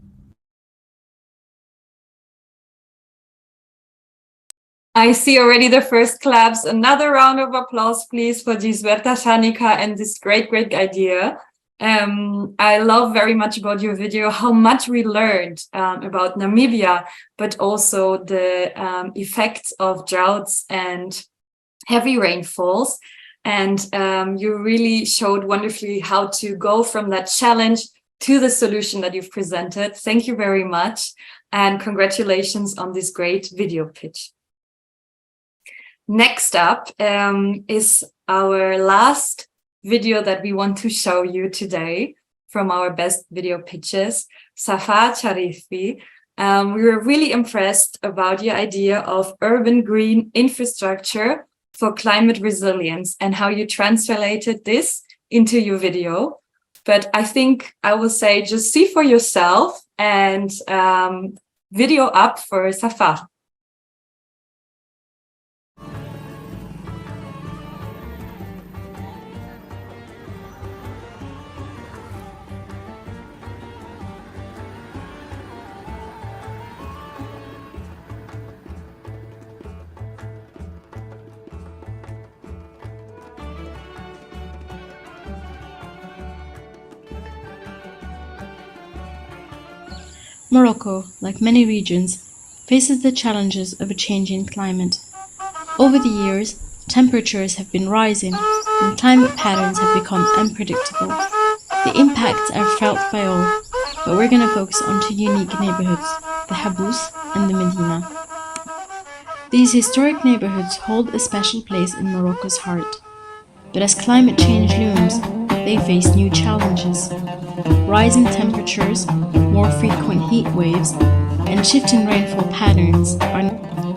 I see already the first claps. Another round of applause, please, for Gisberta Shanika and this great idea. I love very much about your video how much we learned about Namibia, but also the effects of droughts and heavy rainfalls. And you really showed wonderfully how to go from that challenge to the solution that you've presented. Thank you very much. And congratulations on this great video pitch. Next up is our last video that we want to show you today from our best video pitches, Safa Charifi. We were really impressed about your idea of urban green infrastructure for climate resilience and how you translated this into your video. But I think I will say just see for yourself and video up for Safa. Morocco, like many regions, faces the challenges of a changing climate. Over the years, temperatures have been rising and climate patterns have become unpredictable. The impacts are felt by all, but we're going to focus on two unique neighborhoods, the Habous and the Medina. These historic neighborhoods hold a special place in Morocco's heart. But as climate change looms, they face new challenges. Rising temperatures, more frequent heat waves, and shifting rainfall patterns are.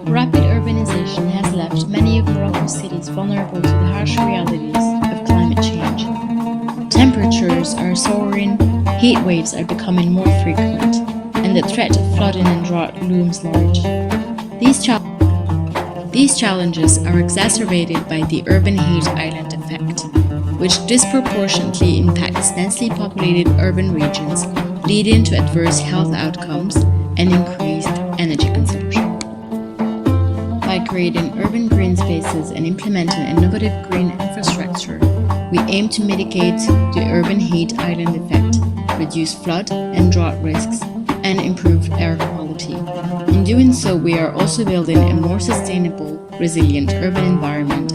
Rapid urbanization has left many of Morocco's cities vulnerable to the harsh realities of climate change. Temperatures are soaring, heat waves are becoming more frequent, and the threat of flooding and drought looms large. These challenges are exacerbated by the urban heat island effect, which disproportionately impacts densely populated urban regions, leading to adverse health outcomes and increased energy consumption. By creating urban green spaces and implementing innovative green infrastructure, we aim to mitigate the urban heat island effect, reduce flood and drought risks, and improve air quality. In doing so, we are also building a more sustainable, resilient urban environment.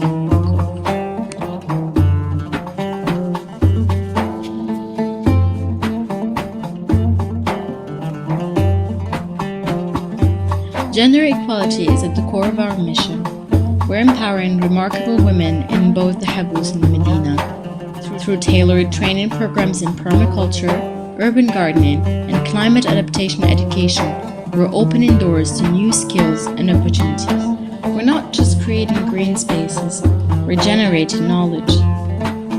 Gender equality is at the core of our mission. We're empowering remarkable women in both the Habous and the Medina through tailored training programs in permaculture, urban gardening, and climate adaptation education. We're opening doors to new skills and opportunities. We're not just creating green spaces, we're generating knowledge.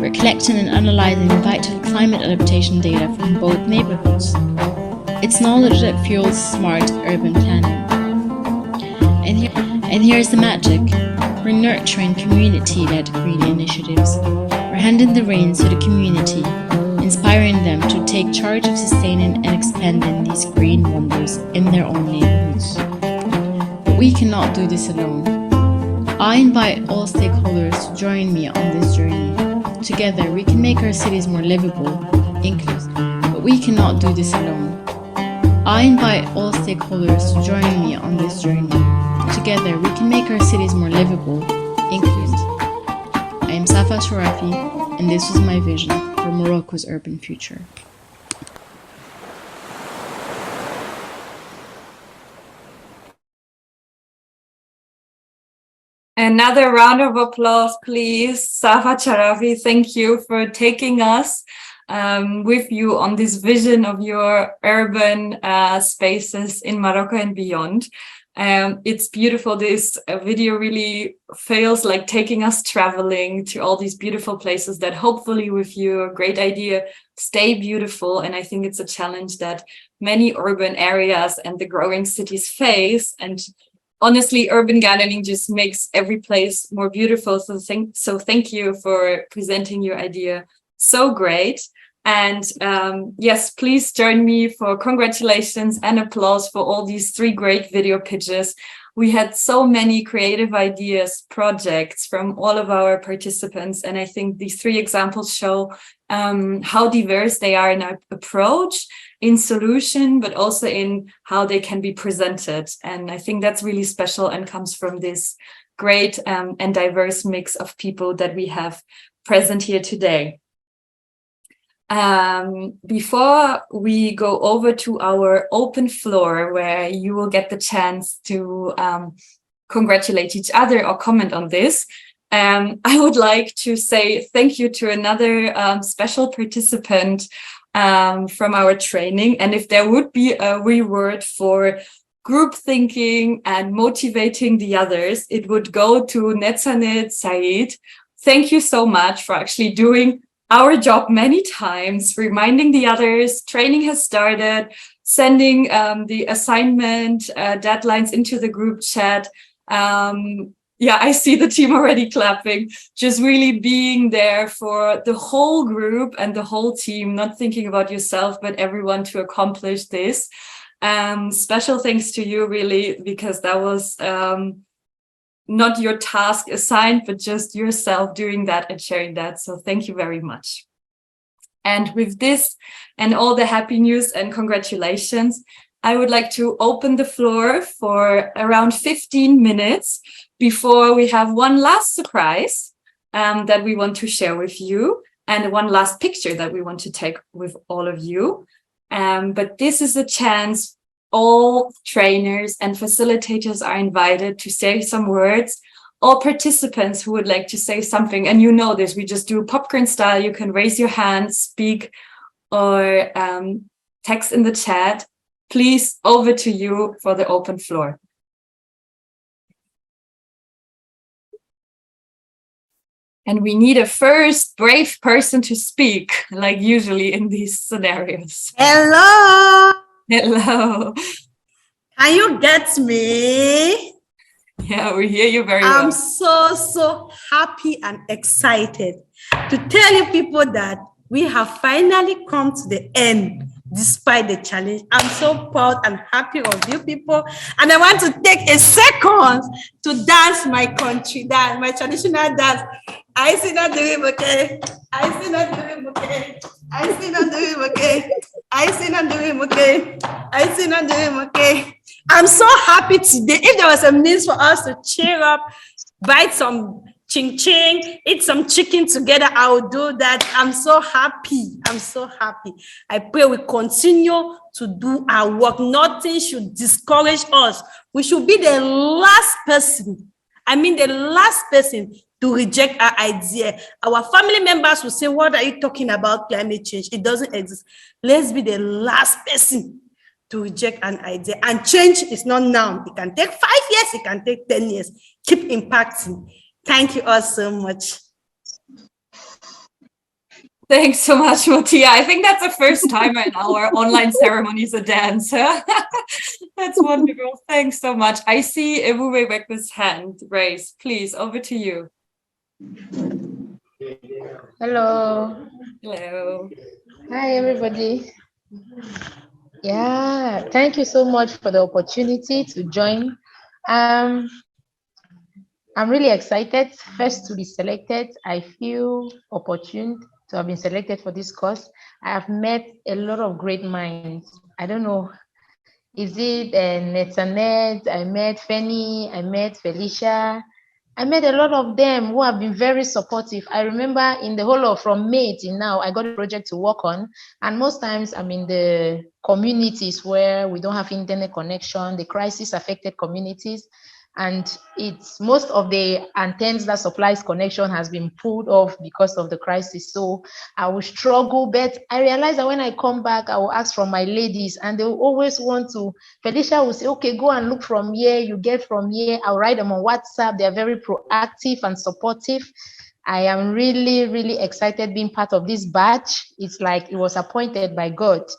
We're collecting and analyzing vital climate adaptation data from both neighborhoods. It's knowledge that fuels smart urban planning. And here's the magic. We're nurturing community-led green initiatives. We're handing the reins to the community, inspiring them to take charge of sustaining and expanding these green wonders in their own neighborhoods. But we cannot do this alone. I invite all stakeholders to join me on this journey. Together, we can make our cities more livable, inclusive. But we cannot do this alone. I invite all stakeholders to join me on this journey. Together, we can make our cities more livable, inclusive. I am Safa Sharafi, and this was my vision for Morocco's urban future. Another round of applause, please. Safa Sharafi, thank you for taking us with you on this vision of your urban spaces in Morocco and beyond. It's beautiful. This video really feels like taking us traveling to all these beautiful places that hopefully with your great idea stay beautiful. And I think it's a challenge that many urban areas and the growing cities face. And honestly, urban gardening just makes every place more beautiful. So thank you for presenting your idea. So great. And yes, please join me for congratulations and applause for all these 3 great video pitches. We had so many creative ideas, projects from all of our participants. And I think these 3 examples show how diverse they are in our approach, in solution, but also in how they can be presented. And I think that's really special and comes from this great and diverse mix of people that we have present here today. Before we go over to our open floor, where you will get the chance to congratulate each other or comment on this, I would like to say thank you to another special participant from our training. And if there would be a reward for group thinking and motivating the others, it would go to Netzanet Said. Thank you so much for actually doing our job many times, reminding the others. Training has started, sending the assignment deadlines into the group chat. Yeah, I see the team already clapping. Just really being there for the whole group and the whole team, not thinking about yourself, but everyone to accomplish this. Special thanks to you, really, because that was not your task assigned, but just yourself doing that and sharing that. So thank you very much. And with this and all the happy news and congratulations, I would like to open the floor for around 15 minutes before we have one last surprise that we want to share with you, and one last picture that we want to take with all of you. But this is a chance. All trainers and facilitators are invited to say some words. All participants who would like to say something, and you know this, we just do popcorn style. You can raise your hand, speak, or text in the chat. Please, over to you for the open floor. And we need a first brave person to speak, like usually in these scenarios. Hello. Hello. Can you get me? Yeah, we hear you very well. I'm so happy and excited to tell you people that we have finally come to the end despite the challenge. I'm so proud and happy of you people. And I want to take a second to dance my country dance, my traditional dance. I see not doing okay. I see not doing okay. I see not doing okay. I see not doing okay. I see not doing okay. I'm so happy today. If there was a means for us to cheer up, bite some ching ching, eat some chicken together, I will do that. I'm so happy. I'm so happy. I pray we continue to do our work. Nothing should discourage us. We should be the last person. The last person to reject our idea. Our family members will say, what are you talking about climate change? It doesn't exist. Let's be the last person to reject an idea. And change is not now. It can take 5 years. It can take 10 years. Keep impacting. Thank you all so much. Thanks so much, Mutia. I think that's the first time in our online ceremonies a dance. That's wonderful. Thanks so much. I see Ebuwe Wekwe's hand raised. Please, over to you. Hello. Hello. Hi, everybody. Yeah, thank you so much for the opportunity to join. I'm really excited first to be selected. I feel opportune to have been selected for this course. I have met a lot of great minds. I don't know, is it Netzanet? I met Fanny, I met Felicia. I met a lot of them who have been very supportive. I remember in the whole of from May till now, I got a project to work on. And most times I'm in the communities where we don't have internet connection, the crisis affected communities. And it's most of the antennas that supplies connection has been pulled off because of the crisis. So I will struggle, but I realize that when I come back, I will ask from my ladies, and they will always want to. Felicia will say, okay, go and look from here, you get from here. I'll write them on WhatsApp. They're very proactive and supportive. I am really, really excited being part of this batch. It's like it was appointed by God.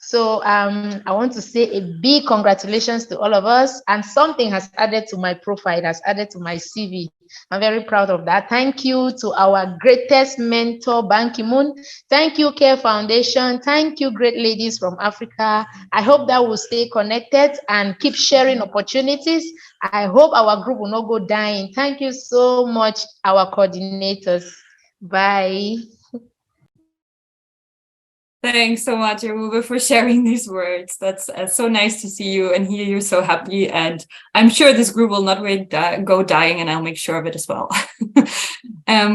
So I want to say a big congratulations to all of us, and something has added to my profile, it has added to my CV. I'm very proud of that. Thank you to our greatest mentor, Ban Ki-moon. Thank you, Care Foundation. Thank you, great ladies from Africa. I hope that we'll stay connected and keep sharing opportunities. I hope our group will not go dying. Thank you so much, our coordinators. Bye. Thanks so much, Ebuwe, for sharing these words. That's so nice to see you and hear you so happy. And I'm sure this group will not go dying, and I'll make sure of it as well.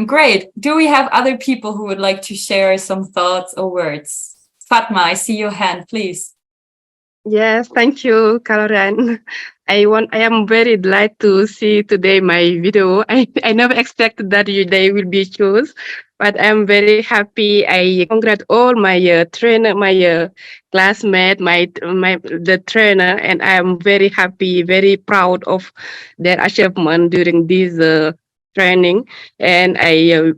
Great. Do we have other people who would like to share some thoughts or words? Fatma, I see your hand, please. Yes, thank you, Caroline. I am very delighted to see today my video. I never expected that they will be chosen. But I'm very happy. I congratulate all my trainer, my classmate, the trainer, and I'm very happy, very proud of their achievement during this training. And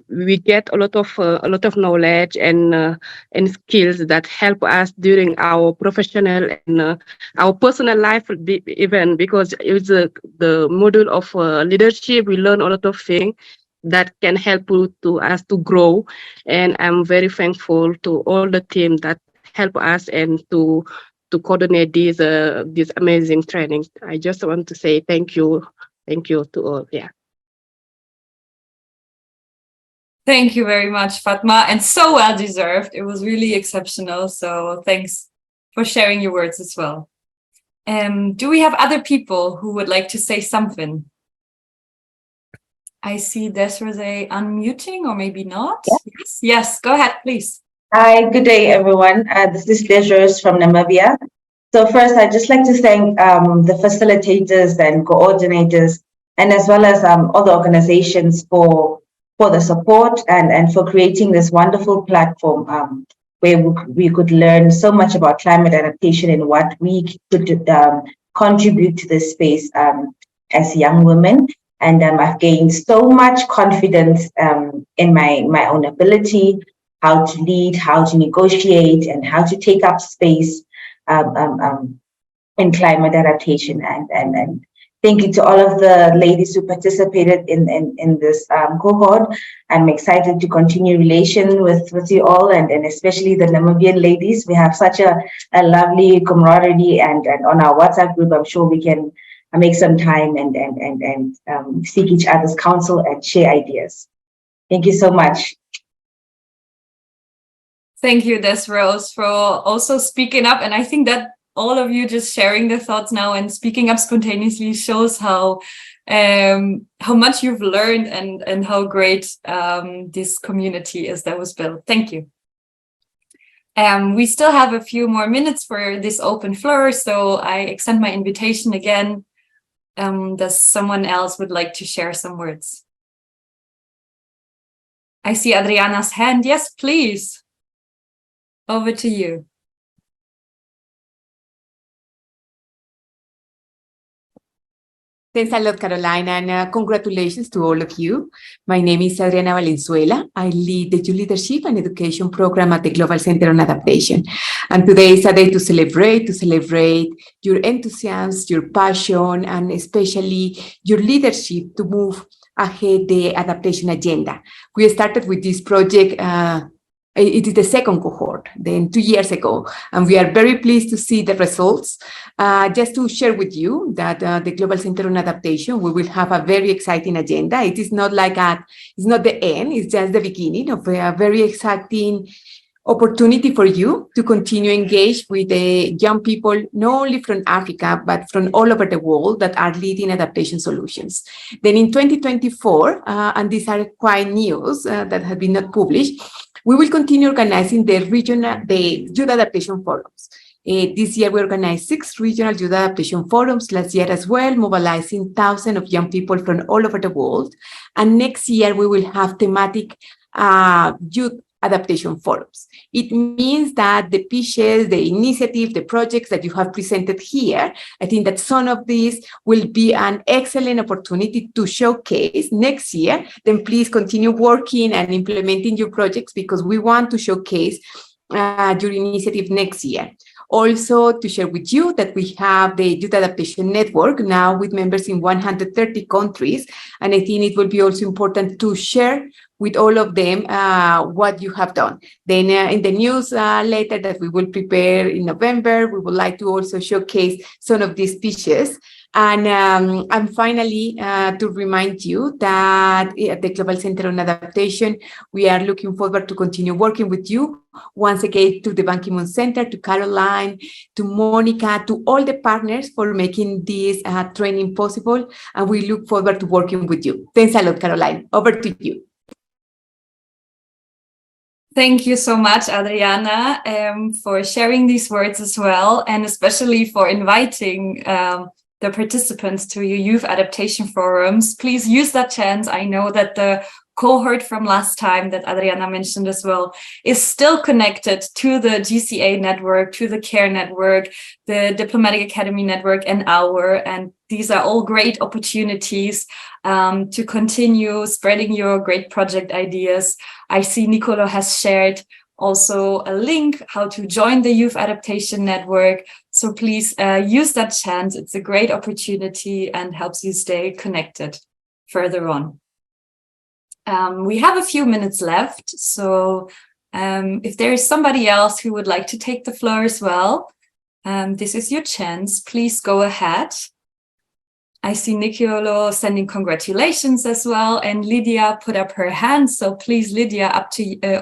we get a lot of knowledge and skills that help us during our professional and our personal life even, because it's the module of leadership. We learn a lot of things that can help to us to grow. And I'm very thankful to all the team that help us and to coordinate these amazing trainings. I just want to say thank you to all. Yeah. Thank you very much, Fatma, and so well deserved. It was really exceptional. So thanks for sharing your words as well. Do we have other people who would like to say something? I see Desiree unmuting, or maybe not. Yeah. Yes, go ahead, please. Hi, good day, everyone. This is Desiree from Namibia. So first, I'd just like to thank the facilitators and coordinators, and as well as other organizations for the support and for creating this wonderful platform where we could learn so much about climate adaptation and what we could contribute to this space as young women. And I've gained so much confidence in my own ability, how to lead, how to negotiate, and how to take up space in climate adaptation. And thank you to all of the ladies who participated in this cohort. I'm excited to continue relation with you all, and especially the Namibian ladies. We have such a lovely camaraderie, and on our WhatsApp group, I'm sure we can make some time and seek each other's counsel and share ideas. Thank you so much. Thank you, Desiree, for also speaking up. And I think that all of you just sharing the thoughts now and speaking up spontaneously shows how much you've learned and how great this community is that was built. Thank you. We still have a few more minutes for this open floor, so I extend my invitation again. Does someone else would like to share some words? I see Adriana's hand. Yes, please. Over to you. Thanks a lot, Caroline, and congratulations to all of you. My name is Adriana Valenzuela. I lead the Youth Leadership and Education Program at the Global Center on Adaptation. And today is a day to celebrate your enthusiasm, your passion, and especially your leadership to move ahead the adaptation agenda. We started with this project it is the second cohort, then 2 years ago, and we are very pleased to see the results. Just to share with you that the Global Center on Adaptation, we will have a very exciting agenda. It is not like it's not the end, it's just the beginning of a very exciting opportunity for you to continue engaged with the young people, not only from Africa, but from all over the world that are leading adaptation solutions. Then in 2024, and these are quite news that have been not published, we will continue organizing the youth adaptation forums. This year, we organized 6 regional youth adaptation forums, last year as well, mobilizing thousands of young people from all over the world. And next year, we will have thematic youth adaptation forums. It means that the pitches, the initiative, the projects that you have presented here, I think that some of these will be an excellent opportunity to showcase next year. Then please continue working and implementing your projects, because we want to showcase your initiative next year. Also, to share with you that we have the Youth Adaptation Network now with members in 130 countries. And I think it will be also important to share with all of them what you have done. Then in the newsletter that we will prepare in November, we would like to also showcase some of these pitches. And finally, to remind you that at the Global Center on Adaptation, we are looking forward to continue working with you. Once again, to the Ban Ki-moon Center, to Caroline, to Monica, to all the partners for making this training possible. And we look forward to working with you. Thanks a lot, Caroline. Over to you. Thank you so much, Adriana, for sharing these words as well, and especially for inviting the participants to your youth adaptation forums. Please use that chance. I know that the cohort from last time that Adriana mentioned as well is still connected to the GCA network, to the CARE network, the Diplomatic Academy network, and and these are all great opportunities to continue spreading your great project ideas. I see Nicolo has shared also a link how to join the Youth Adaptation Network. So please use that chance. It's a great opportunity and helps you stay connected further on. We have a few minutes left. So if there is somebody else who would like to take the floor as well, this is your chance. Please go ahead. I see Nicolo sending congratulations as well, and Lydia put up her hand. So please, Lydia,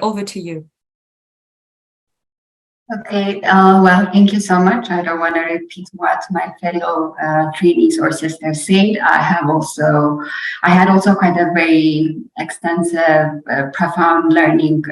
over to you. Okay, well, thank you so much. I don't want to repeat what my fellow trainees or sisters said. I had also quite a very extensive, profound learning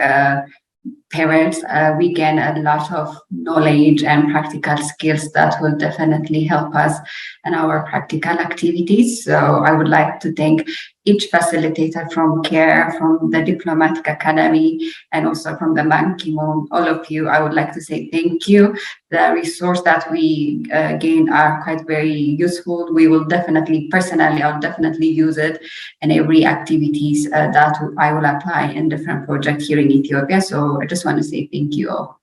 period. We gain a lot of knowledge and practical skills that will definitely help us in our practical activities. So I would like to thank each facilitator from CARE, from the Diplomatic Academy, and also from the Ban Ki-moon, all of you. I would like to say thank you. The resource that we gain are quite very useful. We will definitely, personally, I'll definitely use it in every activities that I will apply in different projects here in Ethiopia. So I just want to say thank you all.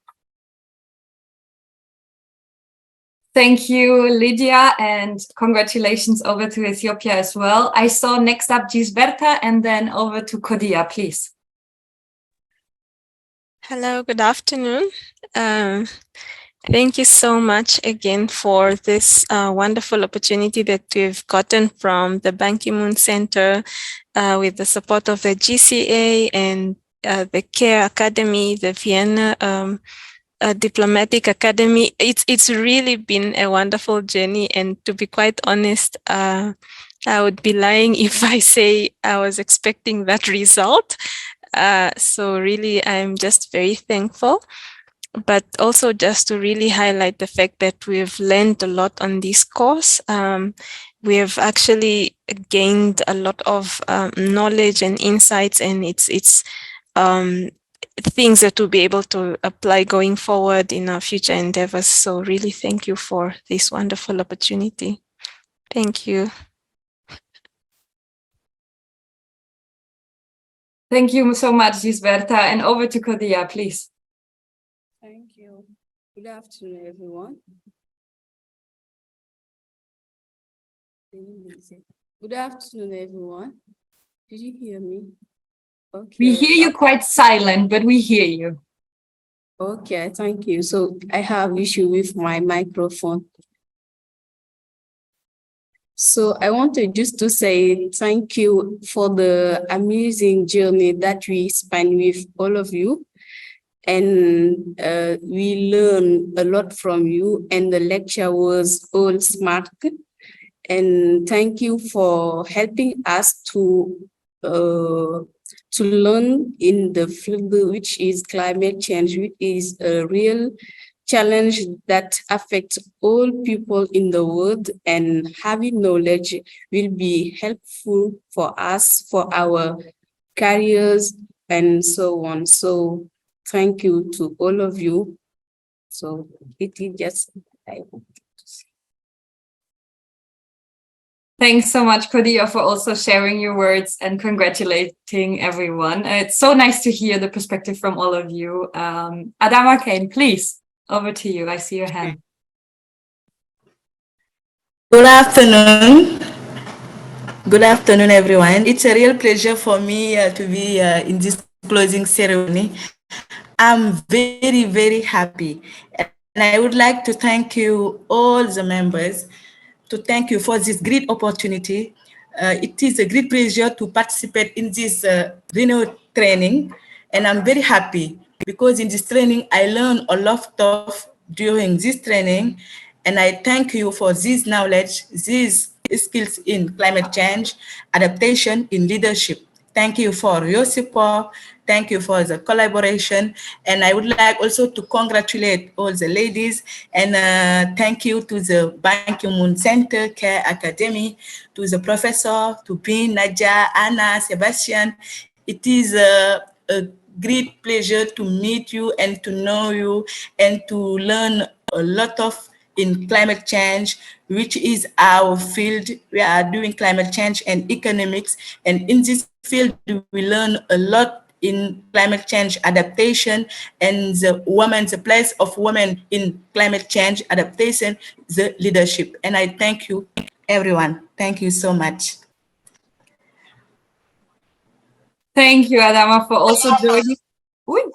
Thank you, Lydia, and congratulations over to Ethiopia as well. I saw next up Gisberta and then over to Kodia, please. Hello, good afternoon. Thank you so much again for this wonderful opportunity that we've gotten from the Ban Ki-moon Center with the support of the GCA and the CARE Academy, the Vienna Diplomatic Academy. It's really been a wonderful journey, and to be quite honest, I would be lying if I say I was expecting that result. So really, I'm just very thankful. But also just to really highlight the fact that we've learned a lot on this course. We have actually gained a lot of knowledge and insights, and it's things that we'll be able to apply going forward in our future endeavors. So really thank you for this wonderful opportunity. Thank you. Thank you so much, Gisberta. And over to Kodia, please. Thank you. Good afternoon, everyone. Good afternoon, everyone. Did you hear me? Okay. We hear you quite silent, but we hear you. Okay, thank you. So I have issue with my microphone. So I wanted just to say thank you for the amazing journey that we spent with all of you. And we learned a lot from you, and the lecture was all smart. And thank you for helping us to learn in the field, which is climate change, which is a real challenge that affects all people in the world, and having knowledge will be helpful for us, for our careers, and so on. So thank you to all of you. So it is just, Thanks so much, Kodia, for also sharing your words and congratulating everyone. It's so nice to hear the perspective from all of you. Adama Kane, please, over to you. I see your hand. Good afternoon. Good afternoon, everyone. It's a real pleasure for me to be in this closing ceremony. I'm very, very happy. And I would like to thank you, all the members, to thank you for this great opportunity. It is a great pleasure to participate in this renewed training. And I'm very happy because in this training, I learned a lot of stuff during this training. And I thank you for this knowledge, these skills in climate change, adaptation, in leadership. Thank you for your support. Thank you for the collaboration. And I would like also to congratulate all the ladies, and thank you to the Ban Ki-moon Center, CARE Academy, to the professor, to Pin, Nadia, Anna, Sebastian, It is a great pleasure to meet you and to know you and to learn a lot of in climate change, which is our field. We are doing climate change and economics, and in this field we learn a lot in climate change adaptation and the place of women in climate change adaptation, the leadership. And I thank you, everyone. Thank you so much. Thank you, Adama, for also joining. Ooh,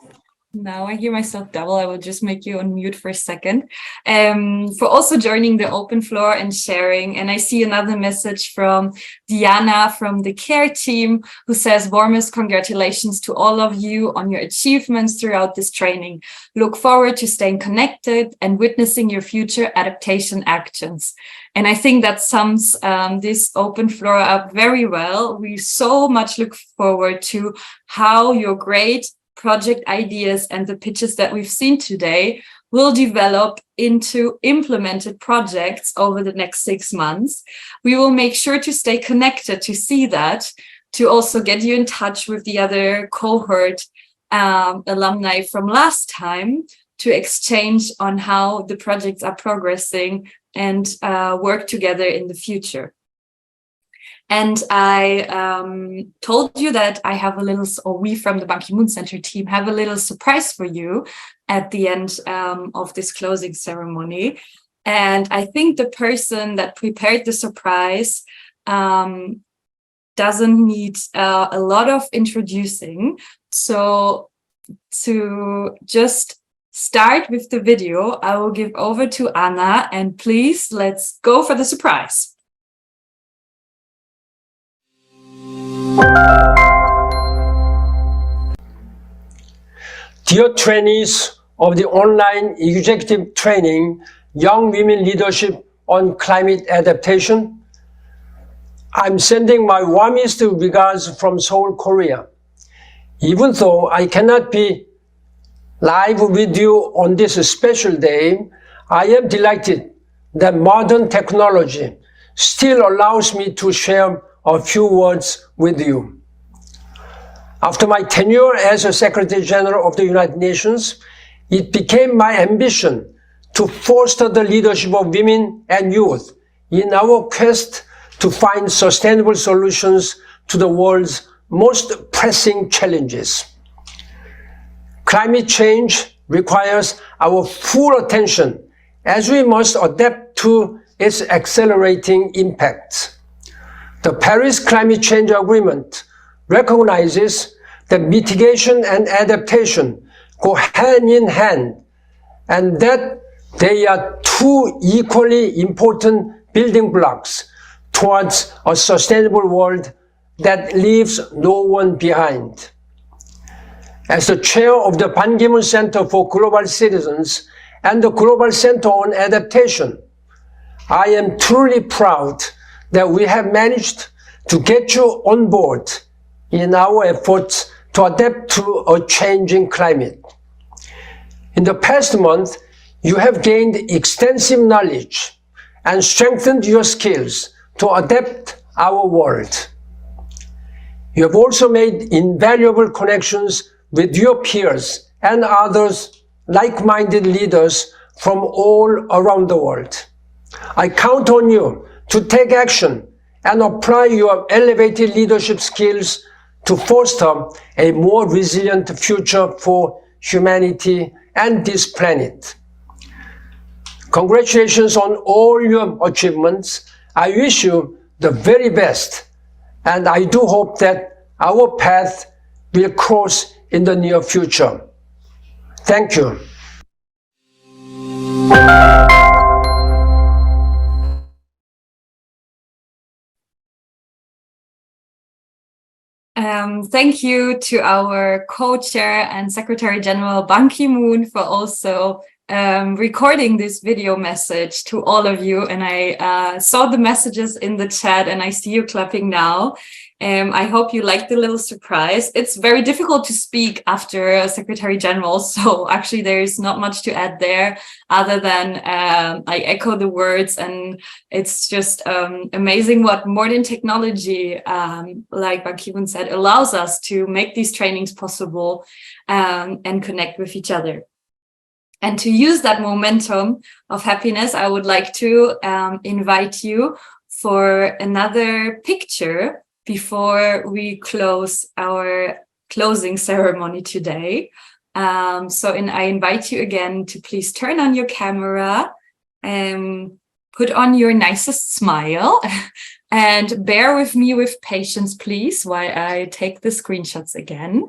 now I hear myself double. I will just make you unmute for a second. For also joining the open floor and sharing. And I see another message from Diana from the CARE team, who says, warmest congratulations to all of you on your achievements throughout this training. Look forward to staying connected and witnessing your future adaptation actions. And I think that sums this open floor up very well. We so much look forward to how your great project ideas and the pitches that we've seen today will develop into implemented projects over the next 6 months. We will make sure to stay connected to see that, to also get you in touch with the other cohort alumni from last time, to exchange on how the projects are progressing and work together in the future. And I told you that I have a little, or we from the Ban Ki-moon Center team have a little surprise for you at the end of this closing ceremony. And I think the person that prepared the surprise doesn't need a lot of introducing. So to just start with the video, I will give over to Anna, and please, let's go for the surprise. Dear trainees of the online executive training, Young Women Leadership on Climate Adaptation, I'm sending my warmest regards from Seoul, Korea. Even though I cannot be live with you on this special day, I am delighted that modern technology still allows me to share a few words with you. After my tenure as a Secretary General of the United Nations, it became my ambition to foster the leadership of women and youth in our quest to find sustainable solutions to the world's most pressing challenges. Climate change requires our full attention as we must adapt to its accelerating impacts. The Paris Climate Change Agreement recognizes that mitigation and adaptation go hand in hand, and that they are two equally important building blocks towards a sustainable world that leaves no one behind. As the chair of the Ban Ki-moon Center for Global Citizens and the Global Center on Adaptation, I am truly proud that we have managed to get you on board in our efforts to adapt to a changing climate. In the past month, you have gained extensive knowledge and strengthened your skills to adapt our world. You have also made invaluable connections with your peers and others like-minded leaders from all around the world. I count on you to take action and apply your elevated leadership skills to foster a more resilient future for humanity and this planet. Congratulations on all your achievements. I wish you the very best, and I do hope that our path will cross in the near future. Thank you. Thank you to our co-chair and Secretary General Ban Ki-moon for also recording this video message to all of you, and I saw the messages in the chat, and I see you clapping now. I hope you liked the little surprise. It's very difficult to speak after a Secretary General, so actually there's not much to add there other than I echo the words, and it's just amazing what modern technology, like Ban Ki-moon said, allows us to make these trainings possible and connect with each other. And to use that momentum of happiness, I would like to invite you for another picture before we close our closing ceremony today. I invite you again to please turn on your camera and put on your nicest smile and bear with me with patience, please, while I take the screenshots again.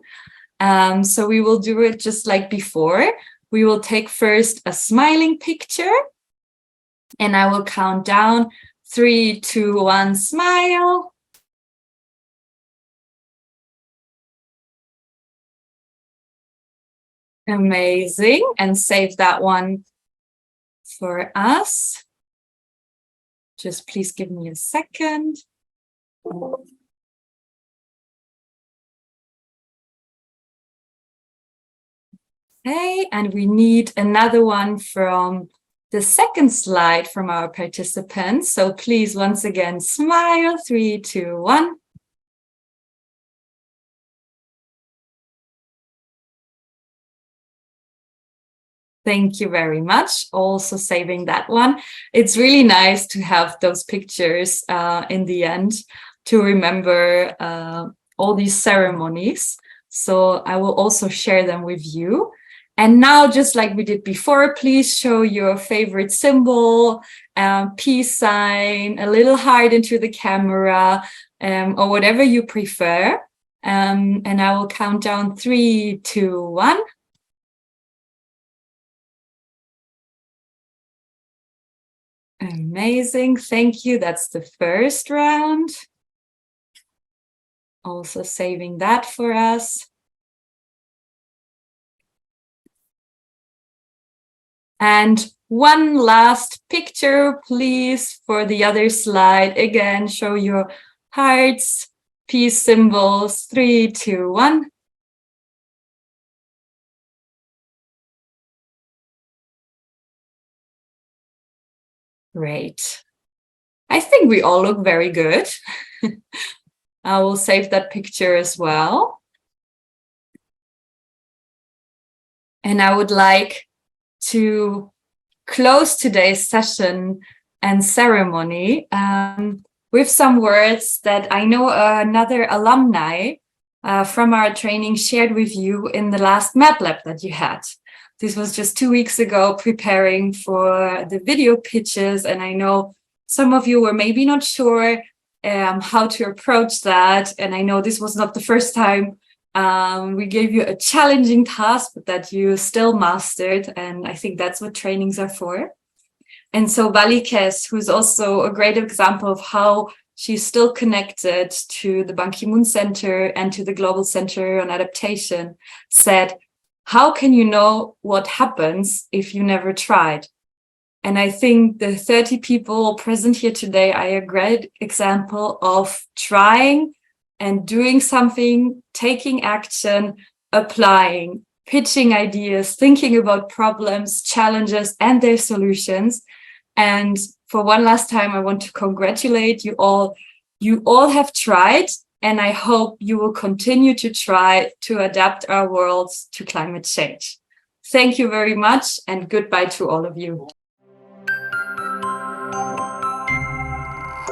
So we will do it just like before. We will take first a smiling picture, and I will count down 3, 2, 1, smile. Amazing. And save that one for us. Just please give me a second. Okay, and we need another one from the second slide from our participants. So please, once again, smile. 3, 2, 1. Thank you very much. Also saving that one. It's really nice to have those pictures in the end to remember all these ceremonies. So I will also share them with you. And now, just like we did before, please show your favorite symbol, peace sign, a little heart into the camera, or whatever you prefer. And I will count down 3, 2, 1. Amazing. Thank you. That's the first round. Also saving that for us. And one last picture, please, for the other slide. Again, show your hearts, peace symbols. 3, 2, 1. Great. I think we all look very good. I will save that picture as well. And I would like to close today's session and ceremony with some words that I know another alumni from our training shared with you in the last MATLAB that you had. This was just 2 weeks ago, preparing for the video pitches, and I know some of you were maybe not sure how to approach that, and I know this was not the first time we gave you a challenging task, but that you still mastered, and I think that's what trainings are for. And so Valikes, who's also a great example of how she's still connected to the Ban Ki-moon Center and to the Global Center on Adaptation, said, "How can you know what happens if you never tried?" And I think the 30 people present here today are a great example of trying and doing something, taking action, applying, pitching ideas, thinking about problems, challenges, and their solutions. And for one last time, I want to congratulate you all. You all have tried, and I hope you will continue to try to adapt our worlds to climate change. Thank you very much, and goodbye to all of you.